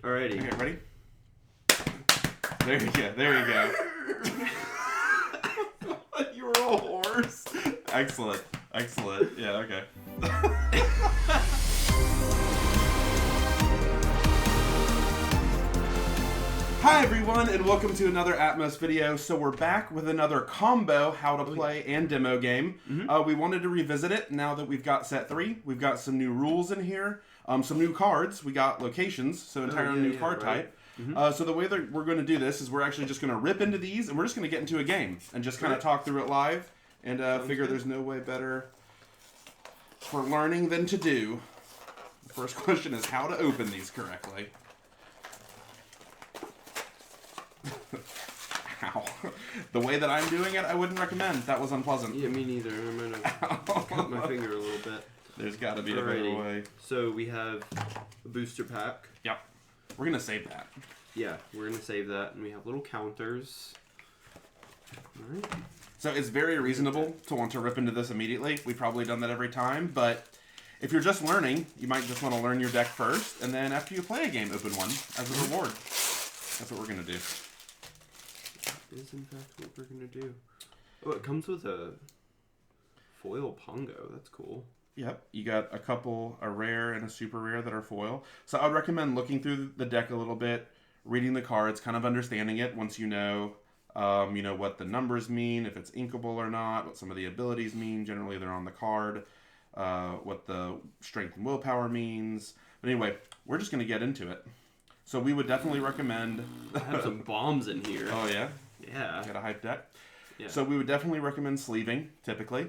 Alrighty. Okay, ready? There you go. There you go. You were a horse. Excellent. Excellent. Yeah, okay. Hi everyone, and welcome to another Atmos video. So we're back with another combo how to play and demo game. We wanted to revisit it now that we've got set 3. We've got some new rules in here, some new cards. We got locations, so entirely new card type. So the way that we're going to do this is we're actually just going to rip into these, and we're just going to get into a game and just kind of talk through it live and figure there's no way better for learning than to do. The first question is how to open these correctly. Ow. The way that I'm doing it, I wouldn't recommend. That was unpleasant. Yeah, me neither. I'm going to cut my finger a little bit. There's got to be a better way. So we have a booster pack. Yep. We're going to save that. Yeah, we're going to save that. And we have little counters. Alright. So it's very reasonable to want to rip into this immediately. We've probably done that every time, but if you're just learning, you might just want to learn your deck first, and then after you play a game, open one as a reward. That's what we're going to do. That is in fact what we're going to do. Oh, it comes with a foil Pongo. That's cool. Yep, you got a rare and a super rare that are foil. So I would recommend looking through the deck a little bit, reading the cards, kind of understanding it once you know what the numbers mean, if it's inkable or not, what some of the abilities mean. Generally, they're on the card. What the strength and willpower means. But anyway, we're just going to get into it. So we would definitely recommend... I have some bombs in here. Oh, yeah? Yeah. Got a hype deck? Yeah. So we would definitely recommend sleeving, typically.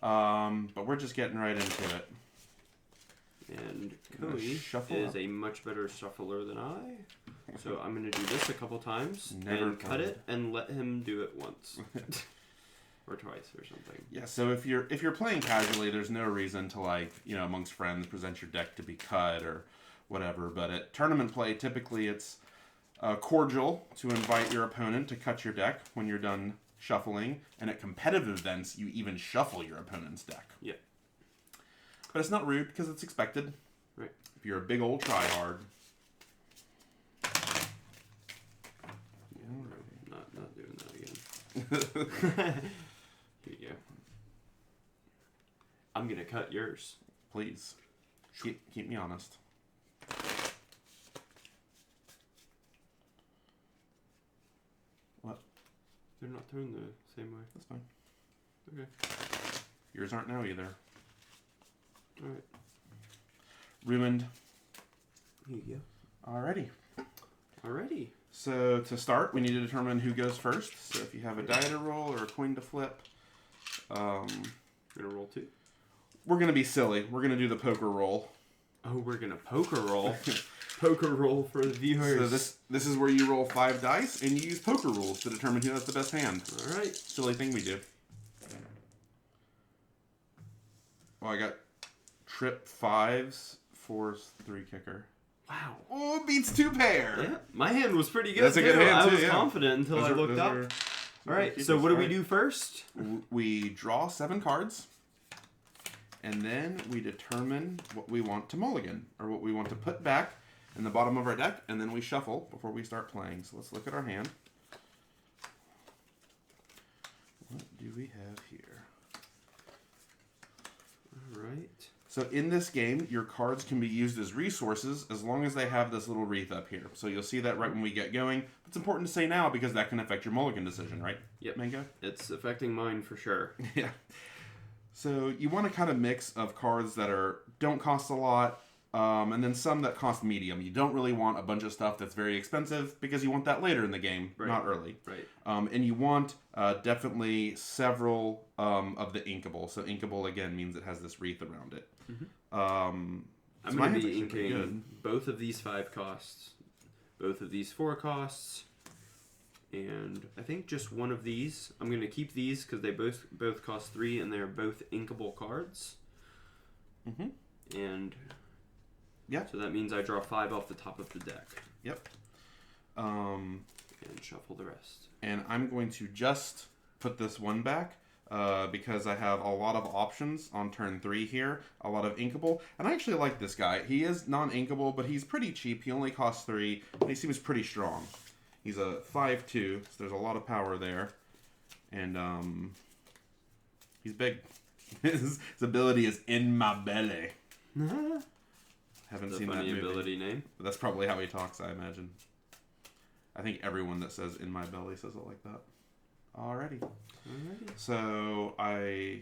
But we're just getting right into it. And Koe is a much better shuffler than I. So I'm going to do this a couple times and cut it and let him do it once. Or twice or something. Yeah, so if you're playing casually, there's no reason to, amongst friends, present your deck to be cut or whatever. But at tournament play, typically it's cordial to invite your opponent to cut your deck when you're done shuffling. And at competitive events, you even shuffle your opponent's deck. Yeah. But it's not rude because it's expected. Right. If you're a big old tryhard. Yeah, not doing that again. Here you go. I'm gonna cut yours. Please. Keep me honest. What? They're not thrown the same way. That's fine. Okay. Yours aren't now either. Alright. Ruined. Here you go. Alrighty. Alrighty. So to start, we need to determine who goes first. So if you have a die to roll or a coin to flip, We're gonna roll 2. we're gonna be silly. We're gonna do the poker roll. Oh, we're gonna poker roll. Poker roll for the viewers. So this is where you roll 5 dice and you use poker rules to determine who has the best hand. Alright. Silly thing we do. Oh, I got trip 5s, 4s, 3 kicker. Wow. Oh, beats 2 pair. Yeah, my hand was pretty good. That's a good hand, I too, was yeah. confident until I looked up. All right, so what do we do first? We draw 7 cards, and then we determine what we want to mulligan, or what we want to put back in the bottom of our deck, and then we shuffle before we start playing. So let's look at our hand. What do we have here? All right. So in this game, your cards can be used as resources as long as they have this little wreath up here. So you'll see that right when we get going. It's important to say now because that can affect your mulligan decision, right? Yep. Mango? It's affecting mine for sure. Yeah. So you want a kind of mix of cards that don't cost a lot, and then some that cost medium. You don't really want a bunch of stuff that's very expensive because you want that later in the game, not early. Right. And you want definitely several of the inkable. So inkable, again, means it has this wreath around it. I'm going to be inking both of these 5 costs, both of these 4 costs, and I think just one of these. I'm going to keep these because they both cost 3 and they're both inkable cards. And yeah, so that means I draw 5 off the top of the deck. Yep. And shuffle the rest. And I'm going to just put this one back. because I have a lot of options on turn 3 here, a lot of inkable, and I actually like this guy. He is non-inkable, but he's pretty cheap. He only costs 3, and he seems pretty strong. He's a 5/2, so there's a lot of power there, and he's big. His ability is in my belly. Haven't seen that movie. Ability name. But that's probably how he talks, I imagine. I think everyone that says "in my belly" says it like that. Alrighty. So I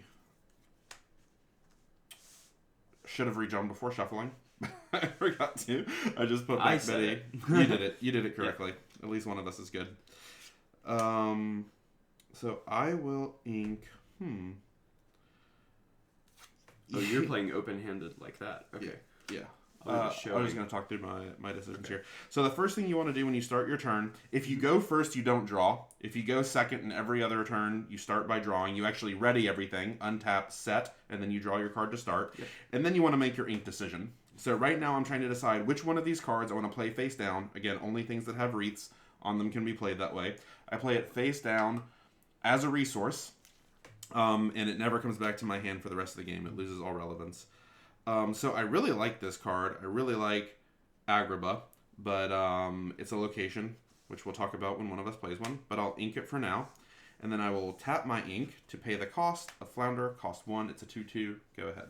should have redrawn before shuffling. I forgot to. I just put back Betty. You did it. You did it correctly. Yeah. At least one of us is good. So I will ink. Oh, you're playing open-handed like that. Okay. Yeah. I was just going to talk through my decisions here. So the first thing you want to do when you start your turn, if you go first, you don't draw. If you go second in every other turn, you start by drawing. You actually ready everything, untap, set, and then you draw your card to start. Yep. And then you want to make your ink decision. So right now I'm trying to decide which one of these cards I want to play face down. Again, only things that have wreaths on them can be played that way. I play it face down as a resource. And it never comes back to my hand for the rest of the game. It loses all relevance. So I really like this card. I really like Agrabah, but it's a location, which we'll talk about when one of us plays one. But I'll ink it for now. And then I will tap my ink to pay the cost of Flounder. Cost 1. It's a 2/2. Go ahead.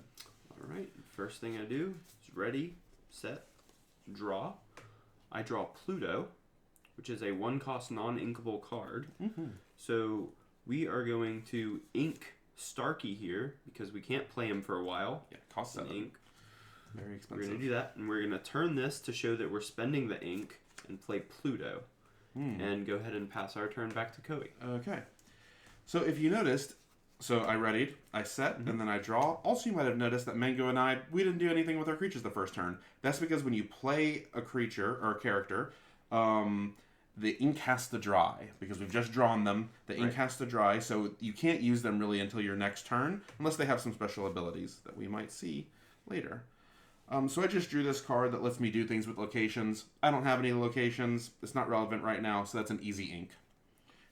All right. First thing I do is ready, set, draw. I draw Pluto, which is a 1-cost non-inkable card. So we are going to ink Starkey here because we can't play him for a while. Yeah, cost 7. Ink. Very expensive. We're going to do that, and we're going to turn this to show that we're spending the ink and play Pluto. And go ahead and pass our turn back to Koe. Okay. So if you noticed, so I readied, I set, and then I draw. Also, you might have noticed that Mango and I, we didn't do anything with our creatures the first turn. That's because when you play a creature or a character, the ink has to dry because we've just drawn them. The ink has to dry, so you can't use them really until your next turn unless they have some special abilities that we might see later. So I just drew this card that lets me do things with locations. I don't have any locations. It's not relevant right now, so that's an easy ink.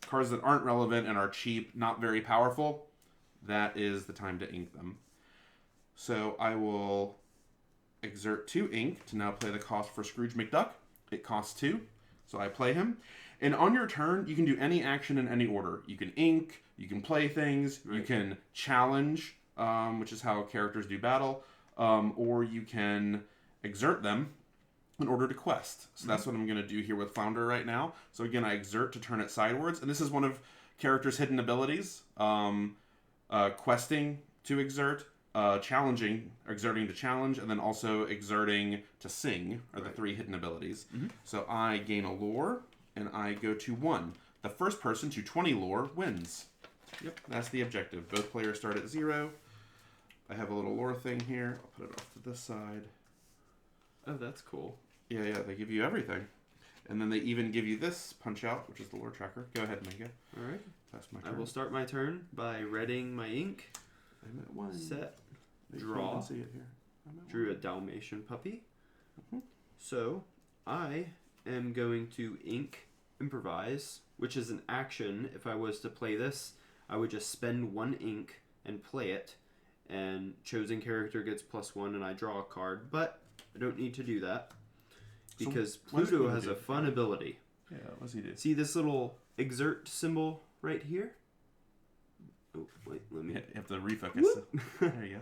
Cards that aren't relevant and are cheap, not very powerful, that is the time to ink them. So I will exert 2 ink to now play the cost for Scrooge McDuck. It costs 2. So I play him. And on your turn, you can do any action in any order. You can ink, you can play things, you can challenge, which is how characters do battle, or you can exert them in order to quest. So that's what I'm going to do here with Flounder right now. So again, I exert to turn it sidewards. And this is one of characters' hidden abilities. Questing to exert, exerting to challenge, and then also exerting to sing are the 3 hidden abilities. So I gain a lore, and I go to 1. The first person to 20 lore wins. Yep, that's the objective. Both players start at 0. I have a little lore thing here. I'll put it off to this side. Oh, that's cool. Yeah, they give you everything. And then they even give you this punch out, which is the lore tracker. Go ahead, Mango. All right. That's my turn. I will start my turn by readying my ink. I'm at 1. Set. Maybe Draw. you can see it here. Drew a Dalmatian puppy. So I am going to ink Improvise, which is an action. If I was to play this, I would just spend 1 ink and play it, and chosen character gets +1 and I draw a card, but I don't need to do that because Pluto has a fun ability. Yeah, what's he do? See this little exert symbol right here? Oh, wait, let me... You have to refocus. There you go.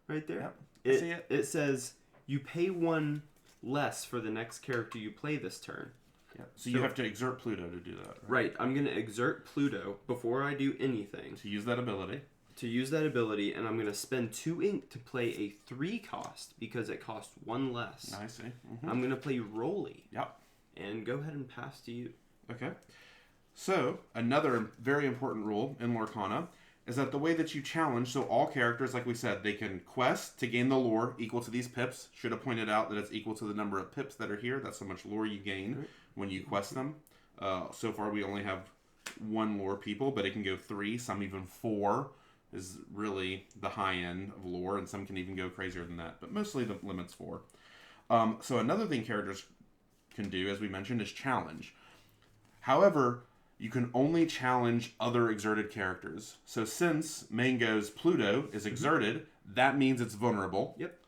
Right there? Yep. I see it. It says you pay 1 less for the next character you play this turn. Yeah. So you have to exert Pluto to do that. Right. I'm going to exert Pluto before I do anything. To use that ability. And I'm going to spend 2 ink to play a 3 cost because it costs 1 less. I see. I'm going to play Rolly. Yep. And go ahead and pass to you. Okay. So, another very important rule in Lorcana is that the way that you challenge, so all characters, like we said, they can quest to gain the lore equal to these pips. Should have pointed out that it's equal to the number of pips that are here. That's how much lore you gain when you quest them. So far, we only have 1 lore people, but it can go 3, some even 4 is really the high end of lore, and some can even go crazier than that, but mostly the limit's 4. So another thing characters can do, as we mentioned, is challenge. However, you can only challenge other exerted characters. So since Mango's Pluto is exerted, that means it's vulnerable. Yep.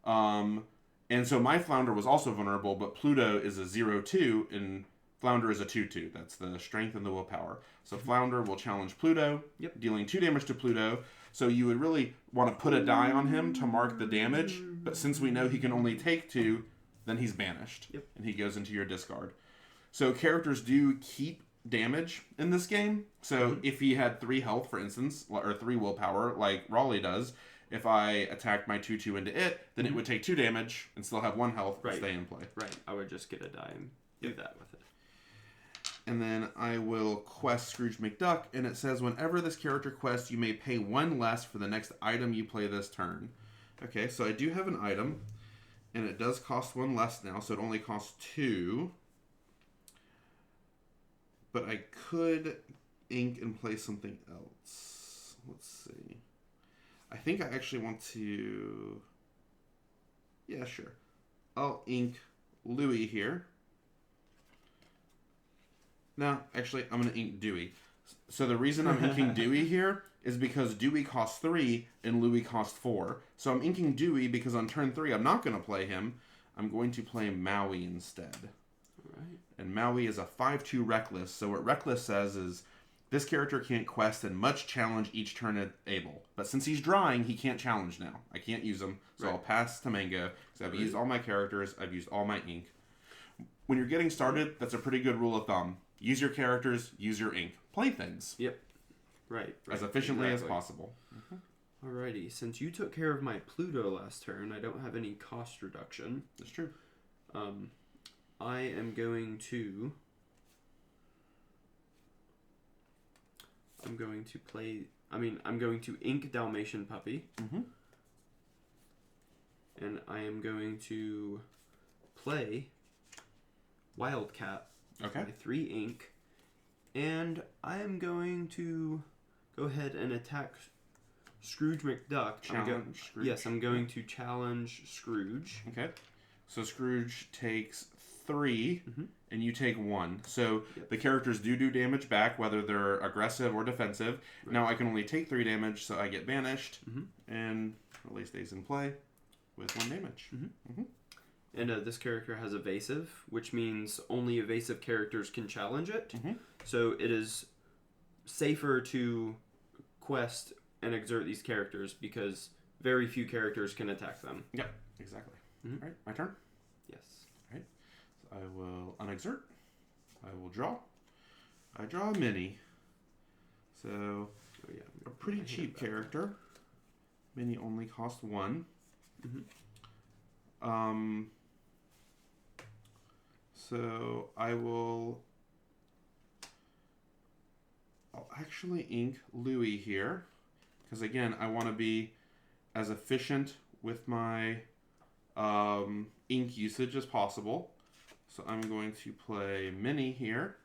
And so my Flounder was also vulnerable, but Pluto is a 0-2, and Flounder is a 2-2. That's the strength and the willpower. So Flounder will challenge Pluto, dealing 2 damage to Pluto. So you would really want to put a die on him to mark the damage, but since we know he can only take 2, then he's banished, and he goes into your discard. So characters do keep damage in this game. So if he had 3 health, for instance, or 3 willpower, like Raleigh does, if I attacked my 2-2 into it, then it would take 2 damage and still have 1 health and stay in play. Right. I would just get a die and do that with it. And then I will quest Scrooge McDuck, and it says whenever this character quests, you may pay 1 less for the next item you play this turn. Okay, so I do have an item, and it does cost 1 less now, so it only costs 2. But I could ink and play something else. Let's see. I think I actually want to... Yeah, sure. I'll ink Louie here. No, actually, I'm going to ink Dewey. So the reason I'm inking Dewey here is because Dewey costs 3 and Louie costs 4. So I'm inking Dewey because on turn 3 I'm not going to play him. I'm going to play Maui instead. Right. And Maui is a 5-2 Reckless. So what Reckless says is, this character can't quest and must challenge each turn able. But since he's drawing, he can't challenge now. I can't use him, so I'll pass to Mango. Because I've used all my characters, I've used all my ink. When you're getting started, that's a pretty good rule of thumb. Use your characters, use your ink. Play things. Yep. Right. As efficiently as possible. Alrighty, since you took care of my Pluto last turn, I don't have any cost reduction. That's true. I am going to ink Dalmatian Puppy. And I am going to play Wildcat. Okay. 3 ink. And I am going to go ahead and attack Scrooge McDuck. Challenge Scrooge. Yes, I'm going to challenge Scrooge. Okay. So Scrooge takes 3, and you take 1. So the characters do damage back, whether they're aggressive or defensive. Right. Now I can only take 3 damage, so I get banished, and Raleigh stays in play with 1 damage. And this character has evasive, which means only evasive characters can challenge it. So it is safer to quest and exert these characters because very few characters can attack them. Yep, exactly. All right, my turn? Yes. All right. So I will unexert. I will draw. I draw a mini. So, a pretty cheap character. Mini only cost 1. So I'll actually ink Louie here, because again, I want to be as efficient with my ink usage as possible. So I'm going to play Mini here.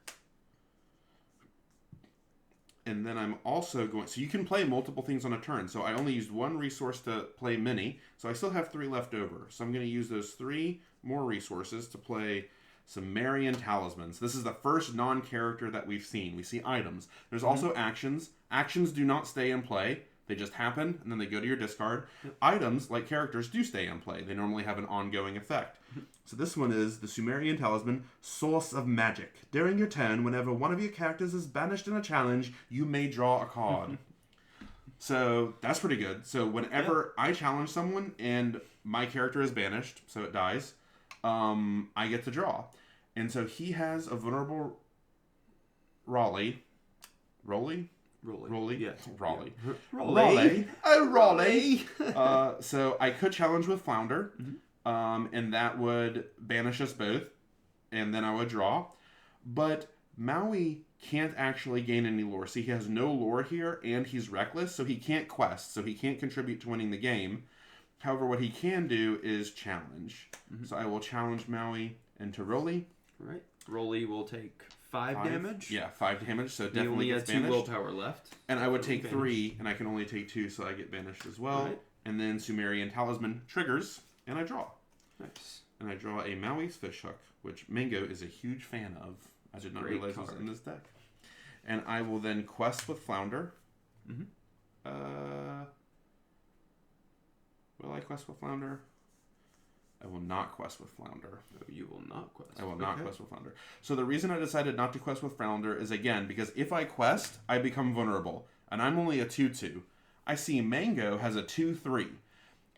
And then I'm also going... So you can play multiple things on a turn. So I only used 1 resource to play Mini. So I still have 3 left over. So I'm going to use those 3 more resources to play Sumerian Talismans. This is the first non-character that we've seen. We see items. There's also actions. Actions do not stay in play. They just happen, and then they go to your discard. Items, like characters, do stay in play. They normally have an ongoing effect. So this one is the Sumerian Talisman, Source of Magic. During your turn, whenever one of your characters is banished in a challenge, you may draw a card. So that's pretty good. So whenever I challenge someone and my character is banished, so it dies, I get to draw. And so he has a vulnerable Raleigh. Rolly? Rolly? Yeah. Raleigh. Raleigh. Raleigh. So I could challenge with Flounder, and that would banish us both, and then I would draw. But Maui can't actually gain any lore. See, he has no lore here, and he's reckless, so he can't quest, so he can't contribute to winning the game. However, what he can do is challenge. So I will challenge Maui into Rolly. Right. Rolly will take 5 damage. Yeah, 5 damage, so He definitely only gets has 2 banished. willpower left. And I would take 3, and I can only take 2, so I get banished as well. Right. And then Sumerian Talisman triggers, and I draw. Nice. And I draw a Maui's Fishhook, which Mango is a huge fan of. I did not realize it was in this deck. And I will then quest with Flounder. Mm-hmm. Will I quest with Flounder? I will not quest with Flounder. Oh, you will not quest. I will not quest with Flounder. So the reason I decided not to quest with Flounder is, again, because if I quest, I become vulnerable. And I'm only a 2-2. I see Mango has a 2-3.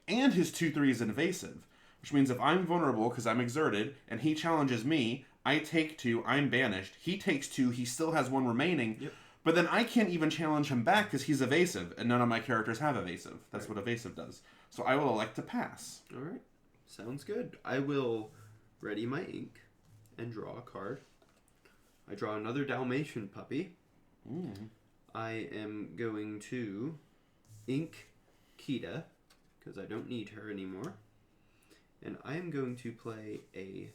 And his 2-3 is invasive. Which means if I'm vulnerable because I'm exerted, and he challenges me, I take 2, I'm banished. He takes 2, he still has 1 remaining. Yep. But then I can't even challenge him back because he's evasive. And none of my characters have evasive. That's what evasive does. So I will elect to pass. Alright. Sounds good. I will ready my ink and draw a card. I draw another Dalmatian puppy. I am going to ink Kita, because I don't need her anymore. And I am going to play a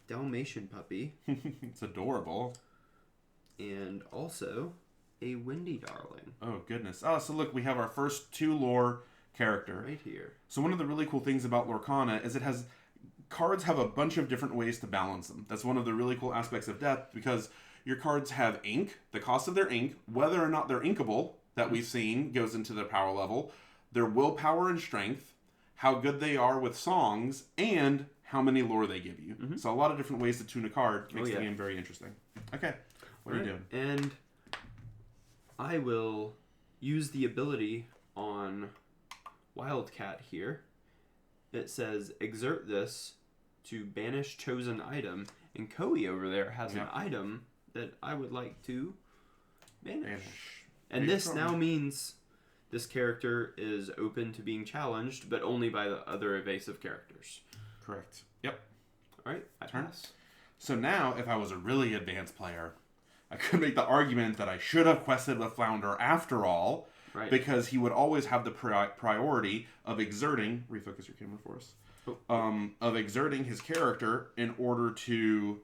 Dalmatian puppy. It's adorable. And also a Windy Darling. Oh, goodness. Oh, so look, we have our first 2 lore character. Right here. So one of the really cool things about Lorcana is it has... Cards have a bunch of different ways to balance them. That's one of the really cool aspects of depth, because your cards have ink, the cost of their ink, whether or not they're inkable, that we've seen, goes into their power level, their willpower and strength, how good they are with songs, and how many lore they give you. Mm-hmm. So a lot of different ways to tune a card makes the game very interesting. Okay, what are you doing? And I will use the ability on Wildcat here. It says, exert this to banish chosen item, and Koe over there has an item that I would like to banish. And this now means this character is open to being challenged, but only by the other evasive characters. Correct. Yep. Alright, I pass. So now, if I was a really advanced player, I could make the argument that I should have quested with Flounder after all, because he would always have the priority of exerting... Refocus your camera for us. Of exerting his character in order to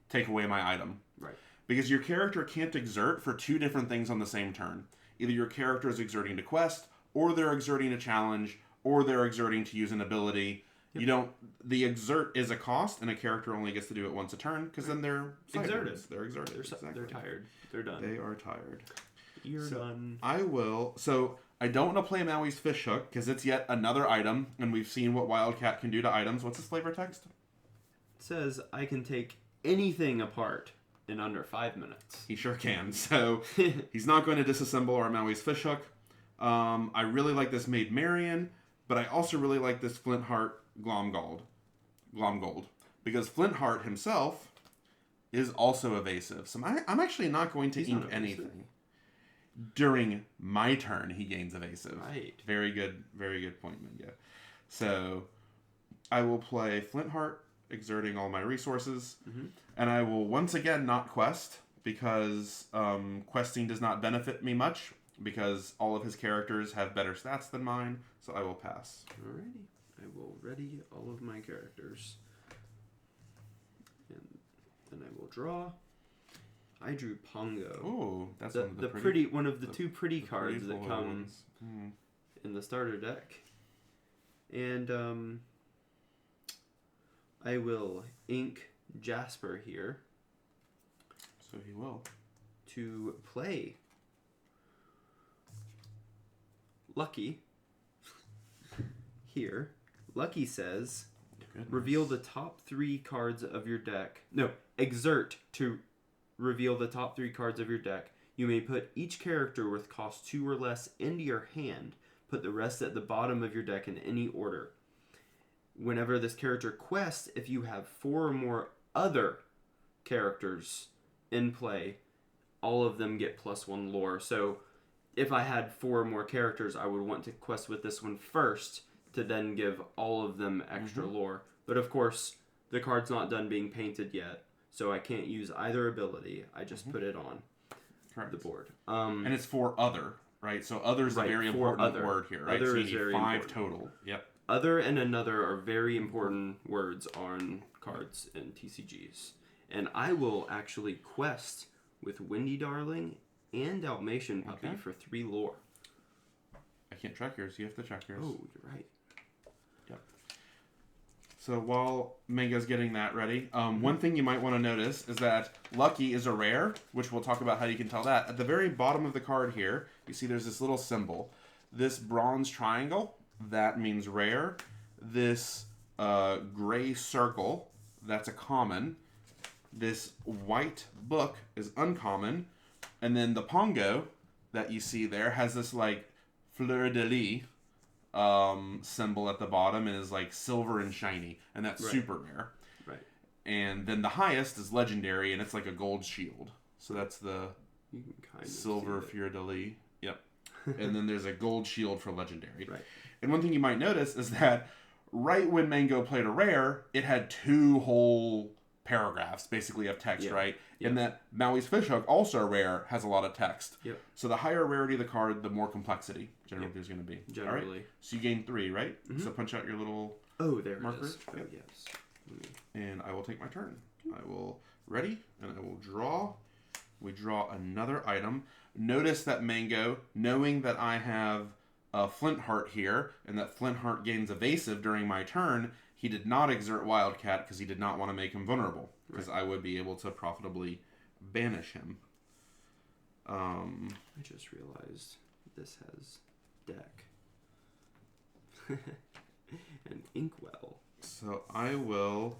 take away my item. Right. Because your character can't exert for 2 different things on the same turn. Either your character is exerting to quest, or they're exerting to challenge, or they're exerting to use an ability. Yep. You don't... The exert is a cost, and a character only gets to do it once a turn, because then they're exerted. They're exerted. They're tired. They're done. They are tired. You're done. I will... So, I don't want to play Maui's Fish Hook, because it's yet another item, and we've seen what Wildcat can do to items. What's his flavor text? It says, I can take anything apart in under 5 minutes. He sure can. So, he's not going to disassemble our Maui's Fish Hook. I really like this Maid Marian, but I also really like this Flintheart Glomgold. Because Flintheart himself is also evasive. So, I'm actually not going to ink anything. During my turn, he gains evasive. Right. Very good point, Mango. So, I will play Flintheart, exerting all my resources, and I will once again not quest, because questing does not benefit me much, because all of his characters have better stats than mine, so I will pass. Alrighty. I will ready all of my characters. And then I will draw. I drew Pongo. Oh, that's one of the two pretty cards that come in the starter deck. And I will ink Jasper here. So he will. To play Lucky here. Lucky says, reveal the top 3 cards of your deck. No, exert to reveal the top 3 cards of your deck. You may put each character with cost 2 or less into your hand. Put the rest at the bottom of your deck in any order. Whenever this character quests, if you have 4 or more other characters in play, all of them get +1 lore. So if I had 4 or more characters, I would want to quest with this one first to then give all of them extra lore. But of course, the card's not done being painted yet, so I can't use either ability. I just put it on the board. And it's for other, right? So other is a very important word here, right? Other so you is need very 5 important. total. Yep. Other and another are very important words on cards in TCGs. And I will actually quest with Windy Darling and Dalmatian Puppy for 3 lore. I can't track yours. You have to track yours. Oh, you're right. Yep. So while Mango's getting that ready, one thing you might want to notice is that Lucky is a rare, which we'll talk about how you can tell that. At the very bottom of the card here, you see there's this little symbol. This bronze triangle, that means rare. This gray circle, that's a common. This white book is uncommon. And then the Pongo that you see there has this like fleur-de-lis symbol at the bottom and is like silver and shiny, and that's super rare. Right. And then the highest is legendary, and it's like a gold shield. So that's the you can kind of silver fleur-de-lis. Yep. And then there's a gold shield for legendary. Right. And one thing you might notice is that right when Mango played a rare, it had 2 whole paragraphs basically of text, right? And that Maui's Fishhook, also rare, has a lot of text. Yep. So the higher rarity of the card, the more complexity generally there's going to be. Generally. All right? So you gain 3, right? So punch out your little marker. It is. Oh, Yep. yes. And I will take my turn. I will ready, and I will draw. We draw another item. Notice that Mango, knowing that I have a Flint Heart here, and that Flint Heart gains evasive during my turn, he did not exert Wildcat because he did not want to make him vulnerable, because I would be able to profitably banish him. I just realized this has deck. An Inkwell. So I will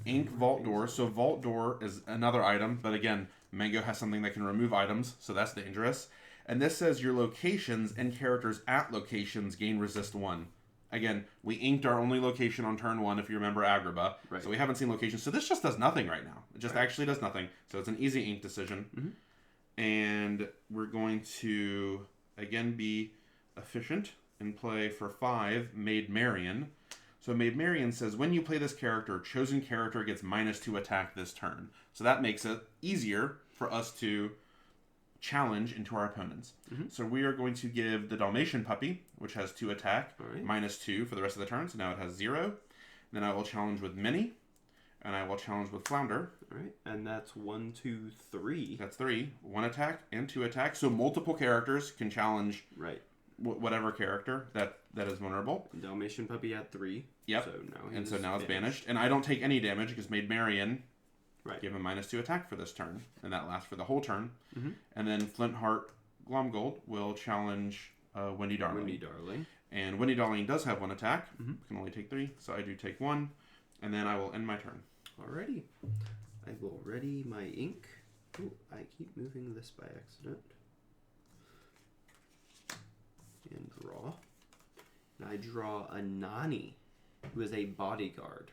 ink Vault Door. So Vault Door is another item, but again, Mango has something that can remove items, so that's dangerous. And this says your locations and characters at locations gain resist 1. Again, we inked our only location on turn 1, if you remember Agrabah. Right. So we haven't seen locations. So this just does nothing right now. It just actually does nothing. So it's an easy ink decision. And we're going to, again, be efficient and play for 5, Maid Marian. So Maid Marian says, when you play this character, chosen character gets -2 attack this turn. So that makes it easier for us to challenge into our opponents. So we are going to give the Dalmatian puppy, which has 2 attack, -2 for the rest of the turn. So now it has 0. Then I will challenge with Minnie, and I will challenge with Flounder. All right, and that's 1, 2, 3. That's 3. 1 attack and 2 attack. So multiple characters can challenge whatever character that is vulnerable. Dalmatian puppy had 3. Yep. So now it's banished. And I don't take any damage because Maid Marian give him -2 attack for this turn, and that lasts for the whole turn. And then Flint Heart Glomgold will challenge Windy Darling. And Windy Darling does have 1 attack. Can only take 3, so I do take 1. And then I will end my turn. Alrighty. I will ready my ink. Ooh, I keep moving this by accident. And draw. And I draw a Nani, who is a bodyguard.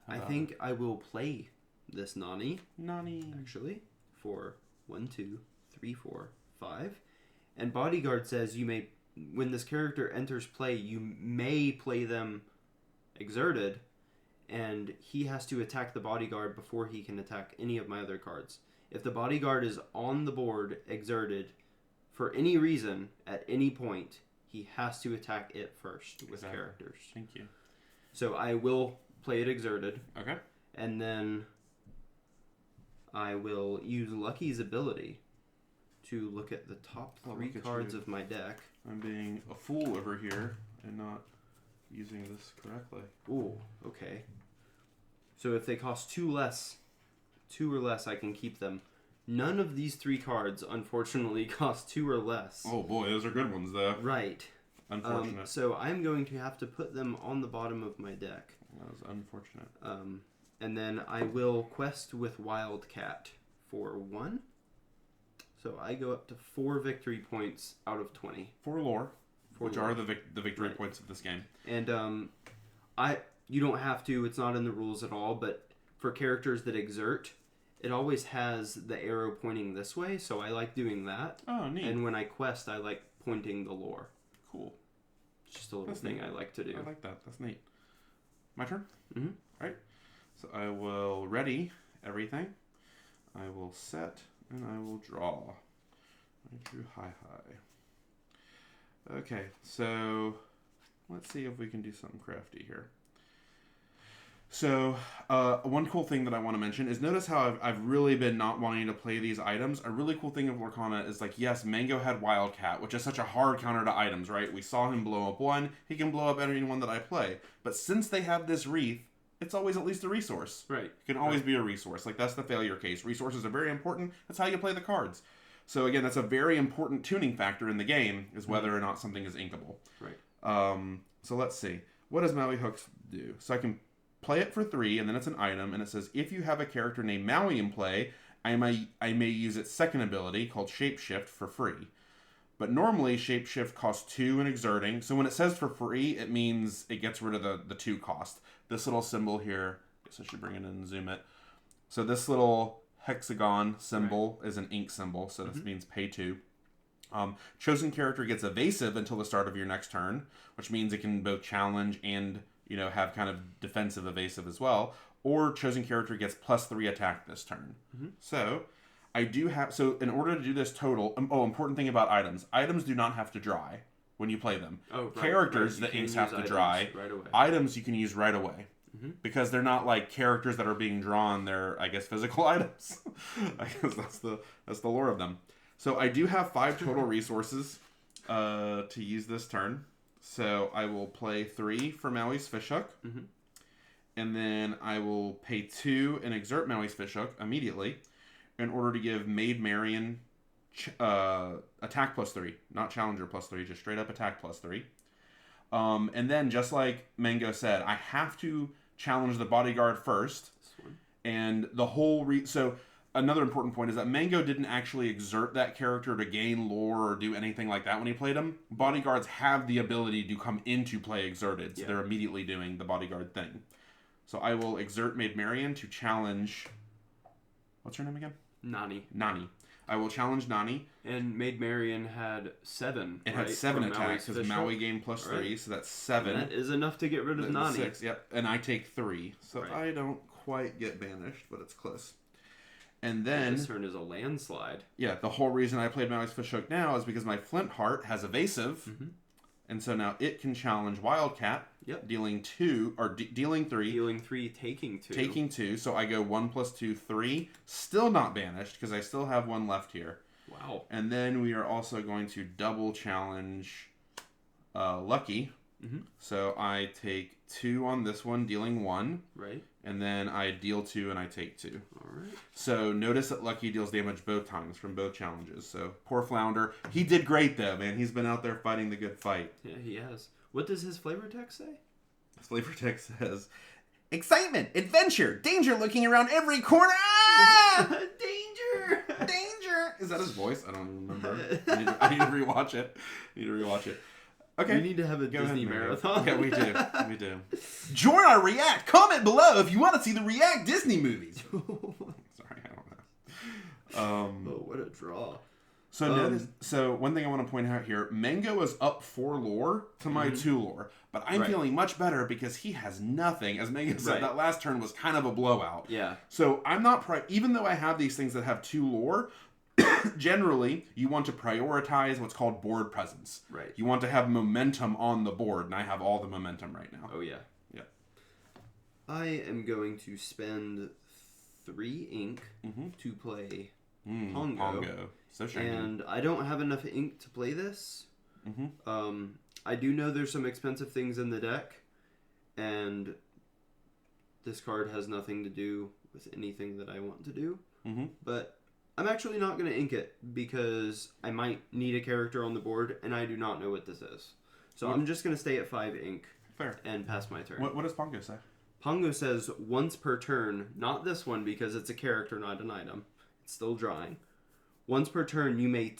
I think I will play this Nani, actually, for 1, 2, 3, 4, 5. And bodyguard says you may, when this character enters play, you may play them exerted, and he has to attack the bodyguard before he can attack any of my other cards. If the bodyguard is on the board exerted for any reason at any point, he has to attack it first with characters. Thank you. So I will play it exerted. Okay. And then I will use Lucky's ability to look at the top 3 cards of my deck. I'm being a fool over here and not using this correctly. Ooh, okay. So if they cost 2 or less, I can keep them. None of these 3 cards, unfortunately, cost 2 or less. Oh boy, those are good ones, though. Right. Unfortunate. So I'm going to have to put them on the bottom of my deck. That was unfortunate. And then I will quest with Wildcat for 1. So I go up to 4 victory points out of 20. 4 lore, which are the victory points of this game. And you don't have to, it's not in the rules at all, but for characters that exert, it always has the arrow pointing this way, so I like doing that. Oh, neat. And when I quest, I like pointing the lore. Cool. It's just a little thing I like to do. I like that. That's neat. My turn? Mm-hmm. All right. So I will ready everything. I will set, and I will draw. I drew high. Okay, so let's see if we can do something crafty here. So, one cool thing that I want to mention is notice how I've really been not wanting to play these items. A really cool thing of Lorcana is, like, yes, Mango had Wildcat, which is such a hard counter to items, right? We saw him blow up one. He can blow up anyone that I play. But since they have this wreath, it's always at least a resource. Right. It can always be a resource. Like, that's the failure case. Resources are very important. That's how you play the cards. So, again, that's a very important tuning factor in the game, is whether or not something is inkable. Right. So, let's see. What does Maui Hooks do? So, I can play it for 3, and then it's an item, and it says, if you have a character named Maui in play, I may use its second ability, called Shapeshift, for free. But normally, Shapeshift costs 2 in exerting. So when it says for free, it means it gets rid of the 2 cost. This little symbol here, I guess I should bring it in and zoom it. So this little hexagon symbol is an ink symbol, so this means pay 2. Chosen character gets evasive until the start of your next turn, which means it can both challenge and, have kind of defensive evasive as well. Or chosen character gets +3 attack this turn. So I do have, so in order to do this total, important thing about items. Items do not have to dry when you play them. Oh, right, Characters, the inks have to dry. Right away. Items you can use right away. Because they're not like characters that are being drawn, they're, I guess, physical items. I guess that's the lore of them. So I do have 5 total resources to use this turn. So I will play 3 for Maui's Fishhook. And then I will pay 2 and exert Maui's Fishhook immediately in order to give Maid Marian attack +3. Not challenger +3, just straight up attack +3. And then, just like Mango said, I have to challenge the bodyguard first. And the whole... So, another important point is that Mango didn't actually exert that character to gain lore or do anything like that when he played him. Bodyguards have the ability to come into play exerted, so they're immediately doing the bodyguard thing. So I will exert Maid Marian to challenge... What's her name again? Nani. I will challenge Nani. And Maid Marian had 7. It had 7 attacks because Maui gained +3, so that's 7. And that is enough to get rid of Nani. 6, yep. And I take 3, so I don't quite get banished, but it's close. And then... This turn is a landslide. Yeah, the whole reason I played Maui's Fishhook now is because my Flint Heart has evasive, and so now it can challenge Wildcat, dealing 2, or dealing 3. Dealing 3, taking 2. Taking 2, so I go 1 + 2, 3. Still not banished, because I still have 1 left here. Wow. And then we are also going to double challenge Lucky. So I take 2 on this one, dealing 1. Right. And then I deal 2 and I take 2. Alright. So notice that Lucky deals damage both times from both challenges. So poor Flounder. He did great though, man. He's been out there fighting the good fight. Yeah, he has. What does his flavor text say? His flavor text says, excitement, adventure, danger looking around every corner. Ah! Danger! Danger! Is that his voice? I don't remember. I need to rewatch it. Okay. We need to have a Disney marathon. Yeah, we do. Join our React. Comment below if you want to see the React Disney movies. Sorry, I don't know. Oh, what a draw. So notice. So one thing I want to point out here: Mango is up 4 lore to my 2 lore, but I'm feeling much better because he has nothing. As Mango said, that last turn was kind of a blowout. Yeah. So I'm not even though I have these things that have 2 lore. Generally, you want to prioritize what's called board presence. Right. You want to have momentum on the board, and I have all the momentum right now. Oh, yeah. Yeah. I am going to spend 3 ink to play Pongo. So shiny. And I don't have enough ink to play this. I do know there's some expensive things in the deck, and this card has nothing to do with anything that I want to do. But I'm actually not going to ink it because I might need a character on the board, and I do not know what this is. So I'm just going to stay at 5 ink. Fair. And pass my turn. What does Pongo say? Pongo says once per turn, not this one because it's a character, not an item. It's still drawing. Once per turn, you may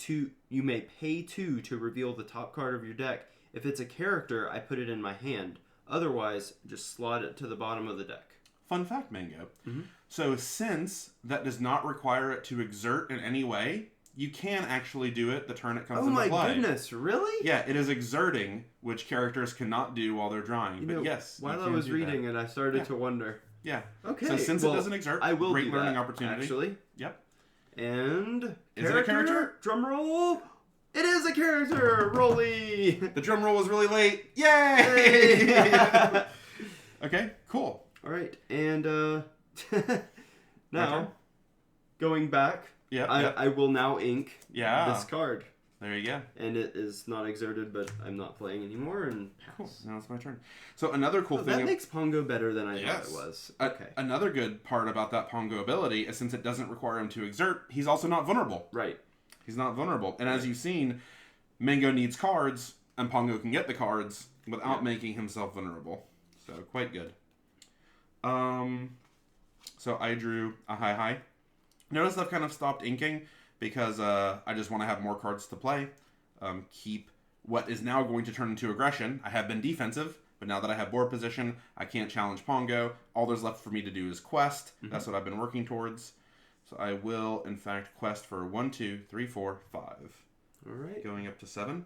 pay 2 to reveal the top card of your deck. If it's a character, I put it in my hand. Otherwise, just slot it to the bottom of the deck. Fun fact, Mango. So since that does not require it to exert in any way, you can actually do it the turn it comes into play. Oh my goodness, really? Yeah, it is exerting, which characters cannot do while they're drawing. But yes, while I was reading it, I started to wonder. Yeah. Okay. So since it doesn't exert, I will great do learning that, opportunity. Actually. Yep. And is it a character? Drum roll. It is a character. Rolly. The drum roll was really late. Yay! Okay, cool. All right, and now going back, I will now ink this card. There you go. And it is not exerted, but I'm not playing anymore, and pass. Cool. Now it's my turn. So another cool thing... That makes Pongo better than I thought it was. Okay. Another good part about that Pongo ability is since it doesn't require him to exert, he's also not vulnerable. Right. He's not vulnerable. And as you've seen, Mango needs cards, and Pongo can get the cards without making himself vulnerable. So, quite good. So I drew a high. Notice I've kind of stopped inking because I just want to have more cards to play. Keep what is now going to turn into aggression. I have been defensive, but now that I have board position, I can't challenge Pongo. All there's left for me to do is quest. That's what I've been working towards. So I will, in fact, quest for 1, 2, 3, 4, 5. All right. Going up to 7.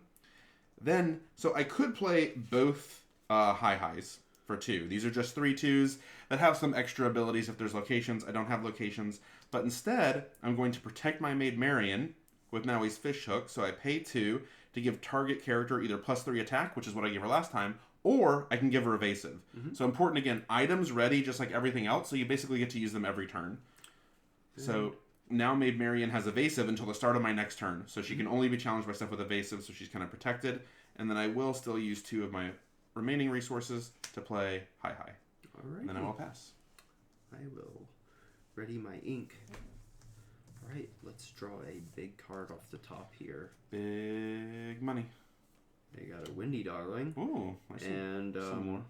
Then, so I could play both highs for 2. These are just 3 2s that have some extra abilities if there's locations. I don't have locations. But instead, I'm going to protect my Maid Marian with Maui's Fish Hook. So I pay 2 to give target character either +3 attack, which is what I gave her last time, or I can give her evasive. So important again, items ready just like everything else, so you basically get to use them every turn. So now Maid Marian has evasive until the start of my next turn. So she can only be challenged by stuff with evasive, so she's kind of protected. And then I will still use 2 of my remaining resources to play high. All right. And then I will pass. I will ready my ink. All right, let's draw a big card off the top here. Big money. They got a Windy Darling. Ooh, I see. And some more.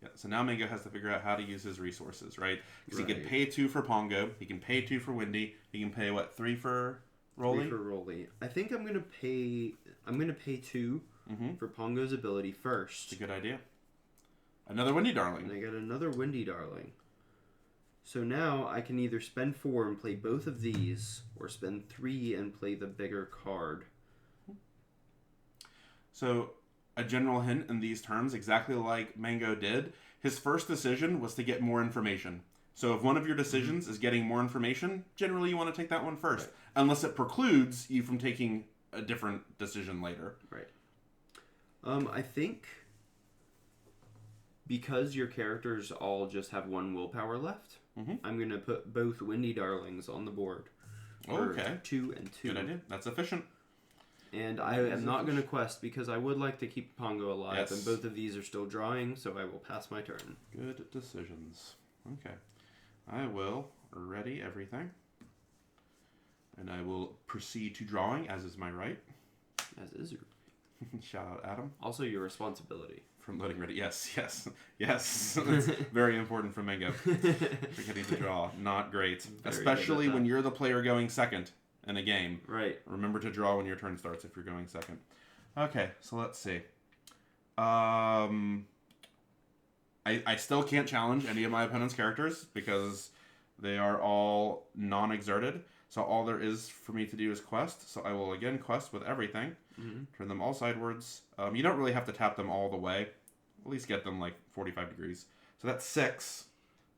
Yeah, so now Mango has to figure out how to use his resources, right? Because he can pay 2 for Pongo, he can pay 2 for Windy, he can pay what, 3 for Rolly? 3 for Rolly. I think I'm gonna pay 2 for Pongo's ability first. That's a good idea. Another Windy Darling. And I got another Windy Darling. So now I can either spend 4 and play both of these, or spend 3 and play the bigger card. So, a general hint in these terms, exactly like Mango did, his first decision was to get more information. So if one of your decisions is getting more information, generally you want to take that one first. Right. Unless it precludes you from taking a different decision later. Right. I think because your characters all just have 1 willpower left, I'm going to put both Windy Darlings on the board. Okay. 2 and 2. Good idea. That's efficient. And I am not going to quest because I would like to keep Pongo alive, and both of these are still drawing, so I will pass my turn. Good decisions. Okay. I will ready everything. And I will proceed to drawing, as is my right. As is your Shout out Adam. Also your responsibility. From loading ready. Yes. That's very important for Mango. Forgetting to draw. Not great. Especially when you're the player going second in a game. Right. Remember to draw when your turn starts if you're going second. Okay, so let's see. I still can't challenge any of my opponent's characters because they are all non-exerted. So all there is for me to do is quest. So I will again quest with everything. Turn them all sidewards. You don't really have to tap them all the way. At least get them like 45 degrees. So that's 6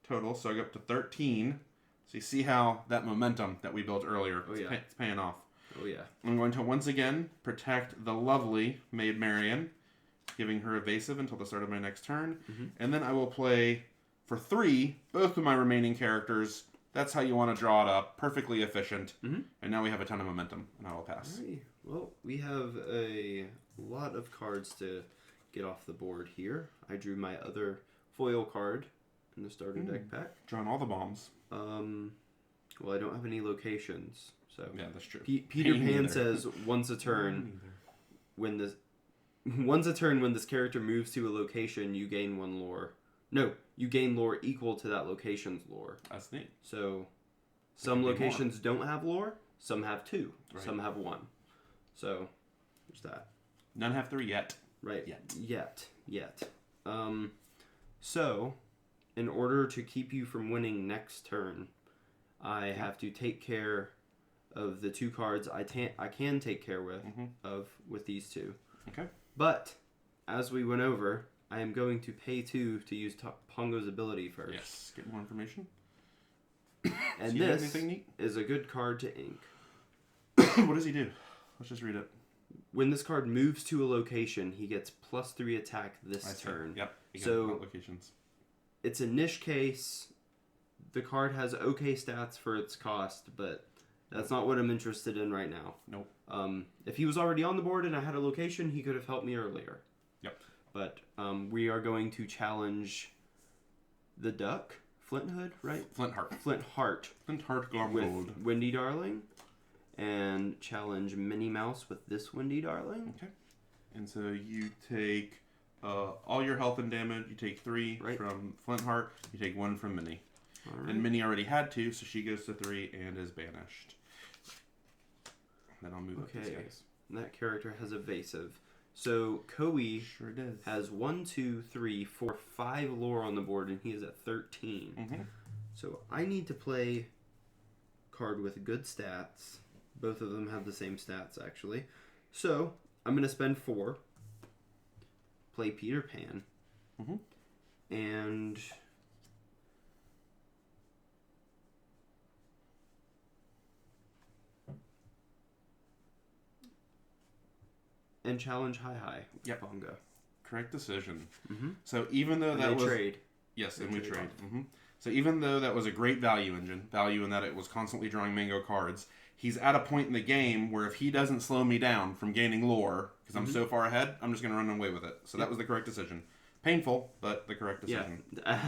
total. So I go up to 13. So you see how that momentum that we built earlier, it's paying off. Oh yeah. I'm going to once again protect the lovely Maid Marian, giving her evasive until the start of my next turn. And then I will play for 3 both of my remaining characters. That's how you want to draw it up. Perfectly efficient. And now we have a ton of momentum, and I will pass. Alrighty. Well, we have a lot of cards to get off the board here. I drew my other foil card in the starter deck pack. Drawing all the bombs. Well, I don't have any locations, so yeah, that's true. Peter Pan says once a turn, when this character moves to a location, you gain 1 lore. No, you gain lore equal to that location's lore. That's neat. So, some locations don't have lore, some have 2, some have 1. So, there's that. None have 3 yet. Right. Yet. So, in order to keep you from winning next turn, I have to take care of the 2 cards I can take care with these 2. Okay. But, as we went over, I am going to pay 2 to use Pongo's ability first. Yes. Get more information. And this is a good card to ink. What does he do? Let's just read it. when this card moves to a location, he gets +3 attack this turn. Yep. So locations. It's a niche case. The card has okay stats for its cost, but that's not what I'm interested in right now. Nope. If he was already on the board and I had a location, he could have helped me earlier. Yep. But we are going to challenge the duck, Flint Hood, right? Flintheart. Flintheart with Windy Darling, and challenge Minnie Mouse with this Windy Darling. Okay. And so you take all your health and damage. You take 3 from Flintheart. You take 1 from Minnie. All right. And Minnie already had 2, so she goes to 3 and is banished. Then I'll move up these guys. And that character has evasive. So Koe sure does. has 1, 2, 3, 4, 5 lore on the board, and he is at 13. Mm-hmm. So I need to play a card with good stats. Both of them have the same stats, actually. So I'm going to spend 4. Play Peter Pan. Mm-hmm. And challenge Hi Bongo. Correct decision. Mm-hmm. So even though that was trade. Yes, and we trade. Mm-hmm. So even though that was a great value in that it was constantly drawing Mango cards, he's at a point in the game where if he doesn't slow me down from gaining lore, because I'm so far ahead, I'm just going to run away with it. So that was the correct decision. Painful, but the correct decision. Yeah.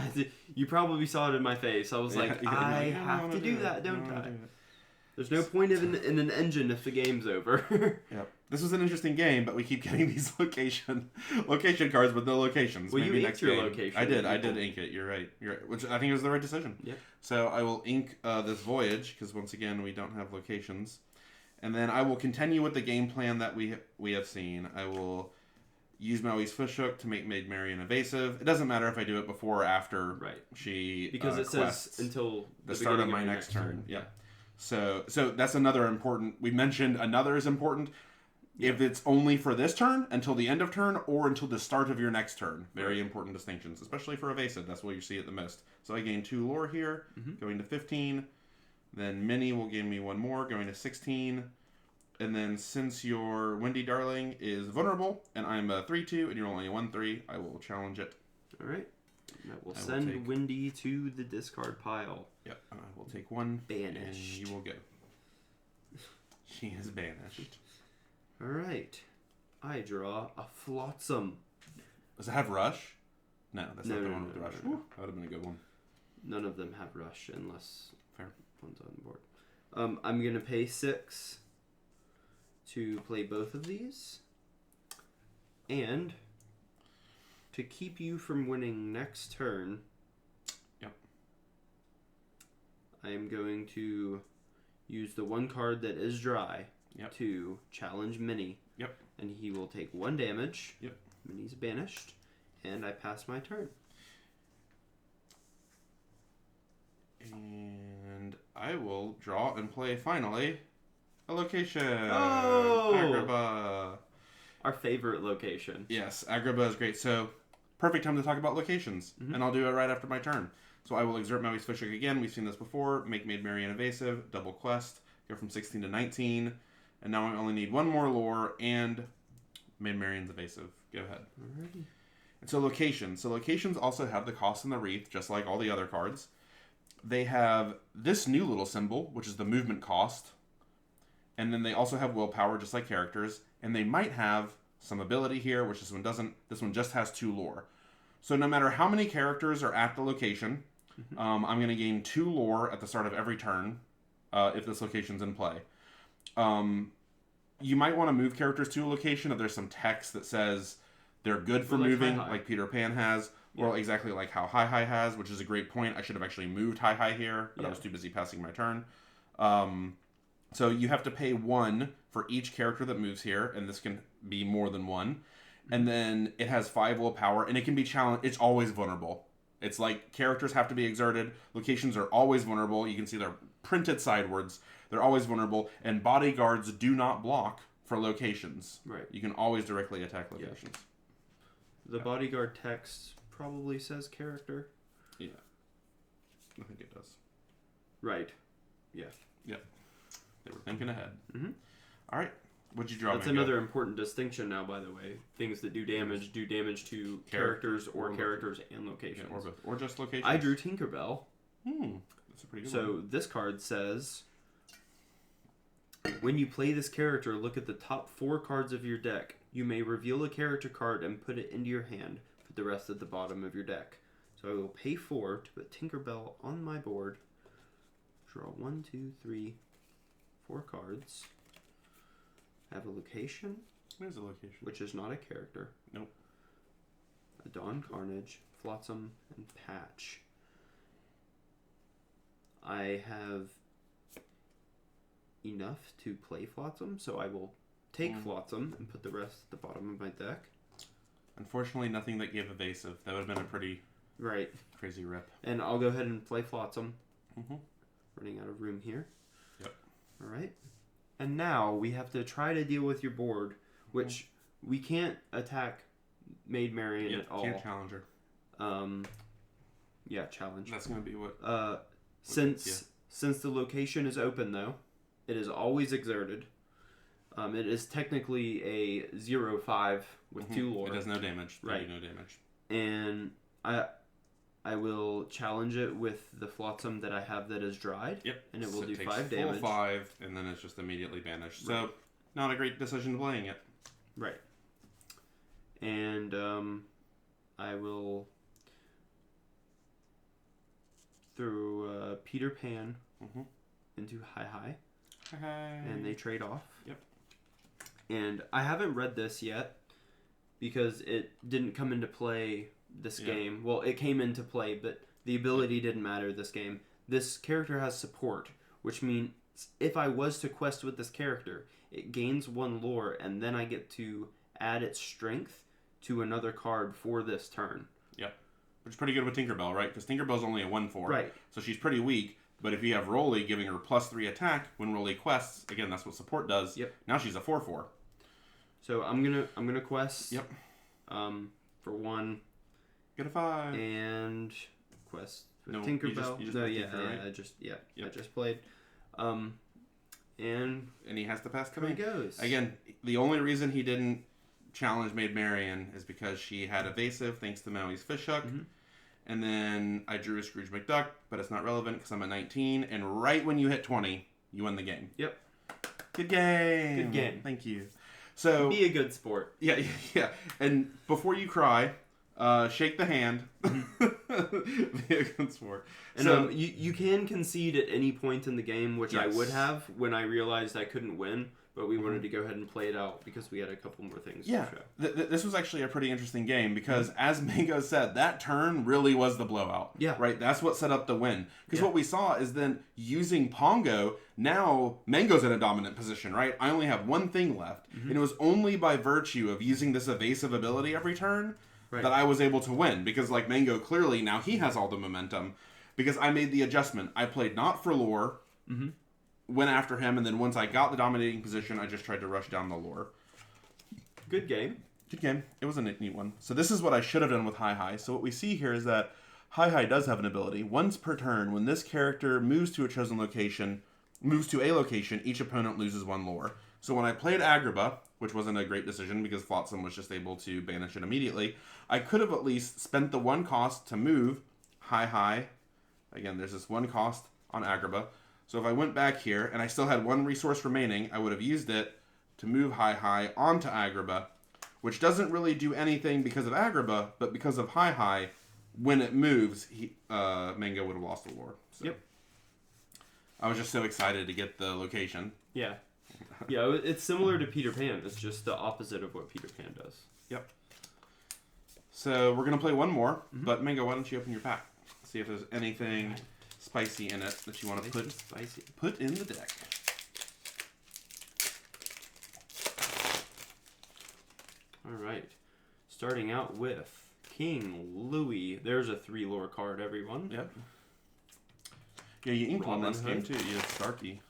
You probably saw it in my face. I was like, I have to do that, don't I? There's no point in an engine if the game's over. Yep. This was an interesting game, but we keep getting these location cards with no locations. Well, maybe you next inked your game. location. I did ink it. You're right. Which I think was the right decision. Yeah. So I will ink this voyage because once again we don't have locations, and then I will continue with the game plan that we have seen. I will use Maui's Fishhook to make Maid Marian evasive. It doesn't matter if I do it before or after she because it says until the start of my next turn. Yeah. So that's another important. We mentioned another is important. If it's only for this turn, until the end of turn, or until the start of your next turn. Very important distinctions, especially for evasive. That's what you see it the most. So I gain 2 lore here, going to 15. Then Minnie will gain me 1 more, going to 16. And then since your Windy Darling is vulnerable, and I'm a 3-2, and you're only a 1-3, I will challenge it. All right. That will send Windy to the discard pile. Yep. I will take 1. Banished. And you will go. She is banished. All right. I draw a Flotsam. Does it have Rush? No, that's not the one with Rush. No. That would have been a good one. None of them have Rush unless Fair. one's on the board. I'm going to pay 6 to play both of these. And to keep you from winning next turn, I am going to use the 1 card that is dry to challenge Minnie. Yep. And he will take 1 damage. Yep. Minnie's banished. And I pass my turn. And I will draw and play finally a location. Oh! Agrabah. Our favorite location. Yes, Agrabah is great. So, perfect time to talk about locations. And I'll do it right after my turn. So I will exert Maui's Fishhook again. We've seen this before. Make Maid Marian evasive. Double quest. Go from 16 to 19. And now I only need 1 more lore and Maid Marian's evasive. Go ahead. Alrighty. And so locations. So locations also have the cost in the wreath, just like all the other cards. They have this new little symbol, which is the movement cost. And then they also have willpower, just like characters. And they might have some ability here, which this one doesn't. This one just has 2 lore. So no matter how many characters are at the location, I'm going to gain 2 lore at the start of every turn if this location's in play. You might want to move characters to a location if there's some text that says they're good for moving, like Peter Pan has, or exactly like how Hi has, which is a great point. I should have actually moved Hi here, but I was too busy passing my turn. So you have to pay 1 for each character that moves here, and this can be more than 1. And then it has 5 willpower, and it can be challenged. It's always vulnerable. It's like characters have to be exerted. Locations are always vulnerable. You can see they're printed sidewards. They're always vulnerable. And bodyguards do not block for locations. Right. You can always directly attack locations. The bodyguard text probably says character. Yeah. I think it does. Right. Yeah. Yep. They were thinking ahead. Mm-hmm. All right. What'd you draw? That's another important distinction now, by the way. Things that do damage to characters or characters and locations. Yeah, or both. Or just locations. I drew Tinkerbell. That's a pretty good one. So this card says, when you play this character, look at the top 4 cards of your deck. You may reveal a character card and put it into your hand. Put the rest at the bottom of your deck. So I will pay 4 to put Tinkerbell on my board. Draw 1, 2, 3, 4 cards. Have a location. There's a location. Which is not a character. Nope. A Dawn Carnage, Flotsam, and Patch. I have enough to play Flotsam, so I will take Flotsam and put the rest at the bottom of my deck. Unfortunately, nothing that gave evasive. That would have been a pretty crazy rip. And I'll go ahead and play Flotsam. Running out of room here. Yep. Alright. And now we have to try to deal with your board, which we can't attack Maid Marian at all. Can't challenge her. Yeah, challenge. That's going to be what... Since the location is open, though, it is always exerted. It is technically a 0/5 with 2 lore. It does no damage. Right. No damage. And I will challenge it with the Flotsam that I have that is dried. Yep. And it will do 5 full damage. 5, and then it's just immediately banished. Right. So, not a great decision playing it. Right. And I will throw Peter Pan into Hi. And they trade off. Yep. And I haven't read this yet because it didn't come into play this game. Well, it came into play, but the ability didn't matter this game. This character has support, which means if I was to quest with this character, it gains 1 lore, and then I get to add its strength to another card for this turn. Yep. Which is pretty good with Tinkerbell, right? Because Tinkerbell's only a 1/4. Right. So she's pretty weak. But if you have Rolly giving her +3 attack when Rolly quests, again, that's what support does. Yep. Now she's a 4/4. So I'm gonna quest. Yep. For 1. Get a 5. And quest for No, Tinkerbell. You just right? I just played. And he has to pass here he command. goes. Again, the only reason he didn't challenge Maid Marian is because she had evasive thanks to Maui's fishhook. And then I drew a Scrooge McDuck, but it's not relevant because I'm at 19. And right when you hit 20, you win the game. Yep. Good game. Good game. Thank you. So be a good sport. Yeah. And before you cry, shake the hand. Be a good sport. And so you can concede at any point in the game, which I would have when I realized I couldn't win. But we wanted to go ahead and play it out because we had a couple more things to show. This was actually a pretty interesting game because, as Mango said, that turn really was the blowout. Yeah. Right? That's what set up the win. Because what we saw is then using Pongo, now Mango's in a dominant position, right? I only have 1 thing left. And it was only by virtue of using this evasive ability every turn that I was able to win. Because, like Mango, clearly now he has all the momentum. Because I made the adjustment. I played not for lore. Went after him, and then once I got the dominating position, I just tried to rush down the lore. Good game. Good game. It was a neat one. So this is what I should have done with Hi. So what we see here is that Hi does have an ability. Once per turn, when this character moves to a chosen location, each opponent loses 1 lore. So when I played Agrabah, which wasn't a great decision because Flotsam was just able to banish it immediately, I could have at least spent the 1 cost to move Hi. Again, there's this 1 cost on Agrabah. So if I went back here and I still had 1 resource remaining, I would have used it to move Hi onto Agrabah, which doesn't really do anything because of Agrabah, but because of Hi, when it moves, Mango would have lost the lore. So. Yep. I was just so excited to get the location. Yeah. Yeah, it's similar to Peter Pan. It's just the opposite of what Peter Pan does. Yep. So we're going to play 1 more, but Mango, why don't you open your pack? See if there's anything spicy in it that you want to put in the deck. All right. Starting out with King Louis. There's a 3 lore card, everyone. Yep. Yeah, you inked one last game too. You had Starkey.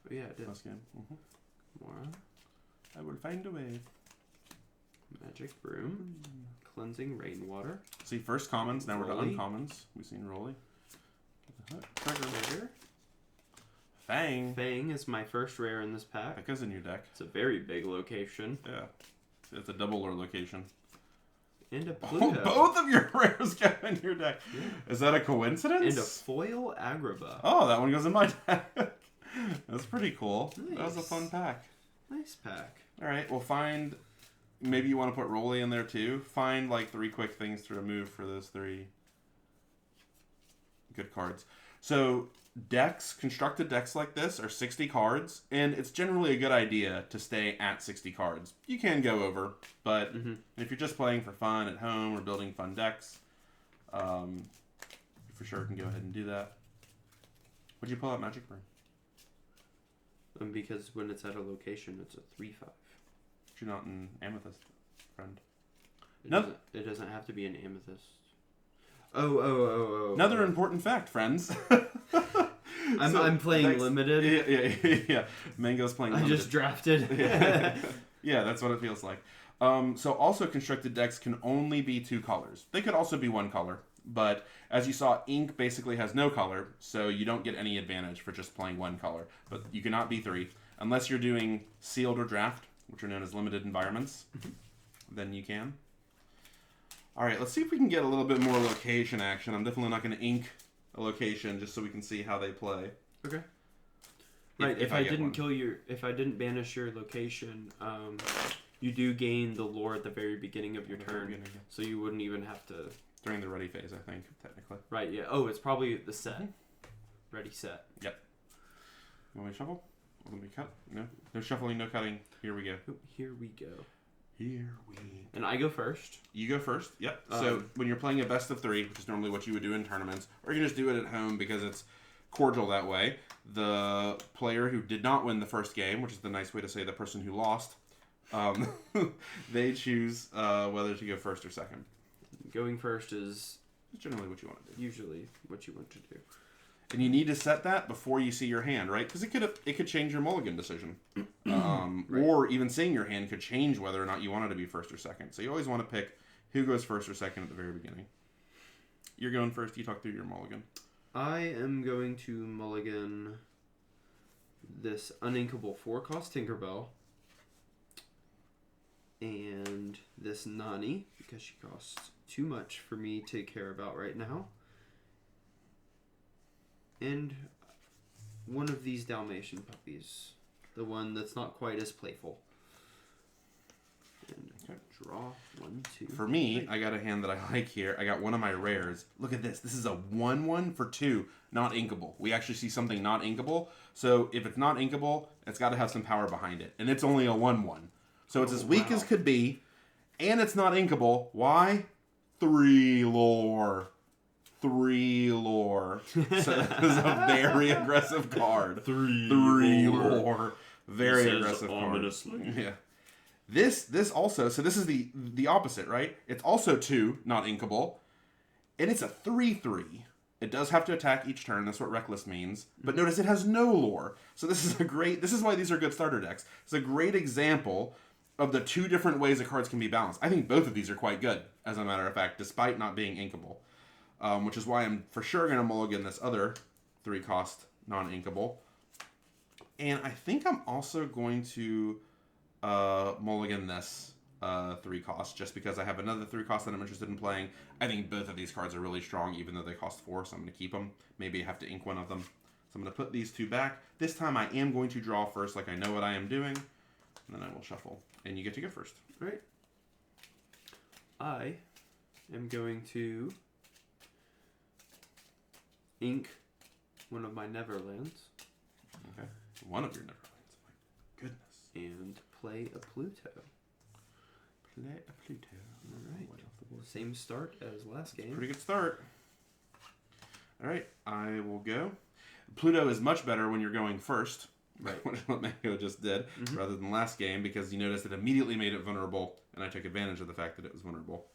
Oh, yeah, I did. Last game. Mora. I will find a way. Magic Broom. Cleansing Rainwater. See, first commons. Now Rolly. we're to uncommons. We've seen Rolly. Trigger. Fang. Fang is my first rare in this pack. That goes in your deck. It's a very big location. Yeah. It's a double lure location. And a Pluto. Both of your rares go in your deck. Yeah. Is that a coincidence? And a foil Agrabah. Oh, that one goes in my deck. That's pretty cool. Nice. That was a fun pack. Nice pack. All right, we'll find... Maybe you want to put Rolly in there too. Find like 3 quick things to remove for those 3 good cards. So decks, constructed decks like this are 60 cards, and it's generally a good idea to stay at 60 cards. You can go over, but if you're just playing for fun at home or building fun decks, you for sure can go ahead and do that. What'd you pull out, Magic Burn? Because when it's at a location, it's a 3/5. You're not an Amethyst, friend. It doesn't have to be an Amethyst. Oh. Another important fact, friends. I'm playing limited. Yeah. Mango's playing limited. I just drafted. Yeah, that's what it feels like. So also constructed decks can only be 2 colors. They could also be 1 color. But as you saw, ink basically has no color, so you don't get any advantage for just playing 1 color. But you cannot be 3. Unless you're doing sealed or draft, which are known as limited environments, then you can. All right, let's see if we can get a little bit more location action. I'm definitely not going to ink a location just so we can see how they play. Okay. Right. If I didn't banish your location, you do gain the lore at the very beginning of your turn, so you wouldn't even have to. During the ready phase, I think, technically. Right. Yeah. Oh, it's probably the set. Ready set. Yep. You want me to shuffle? Or let me cut? No shuffling, no cutting. Here we go. Oh, here we go. And I go first. You go first. Yep. So when you're playing a best of 3, which is normally what you would do in tournaments, or you can just do it at home because it's cordial that way, the player who did not win the first game, which is the nice way to say the person who lost, they choose whether to go first or second. Going first is generally what you want to do. Usually what you want to do. And you need to set that before you see your hand, right? Because it could change your mulligan decision. Right. Or even seeing your hand could change whether or not you want it to be first or second. So you always want to pick who goes first or second at the very beginning. You're going first. You talk through your mulligan. I am going to mulligan this uninkable 4-cost Tinkerbell. And this Nani, because she costs too much for me to care about right now. And one of these Dalmatian puppies. The one that's not quite as playful. And draw 1, 2. For me, I got a hand that I like here. I got one of my rares. Look at this. This is a 1/1 for 2, not inkable. We actually see something not inkable. So if it's not inkable, it's got to have some power behind it. And it's only a 1/1. So it's as weak as could be. And it's not inkable. Why? 3 lore. 3 lore. So that is a very aggressive card. 3 lore. Very aggressive card. Yeah. This also, so this is the opposite, right? It's also 2, not inkable. And it's a 3/3. It does have to attack each turn. That's what Reckless means. But notice it has no lore. So this is why these are good starter decks. It's a great example of the 2 different ways the cards can be balanced. I think both of these are quite good, as a matter of fact, despite not being inkable. Which is why I'm for sure going to mulligan this other 3-cost non-inkable. And I think I'm also going to mulligan this 3-cost, just because I have another 3-cost that I'm interested in playing. I think both of these cards are really strong, even though they cost 4, so I'm going to keep them. Maybe I have to ink one of them. So I'm going to put these 2 back. This time I am going to draw first, like I know what I am doing. And then I will shuffle. And you get to go first. All right. I am going to ink one of my Neverlands. Okay. One of your Neverlands. My goodness. And play a Pluto. Play a Pluto. All right. Same start as last game. Pretty good start. All right. I will go. Pluto is much better when you're going first. Right. Which is what Mango just did, rather than last game, because you notice it immediately made it vulnerable, and I took advantage of the fact that it was vulnerable.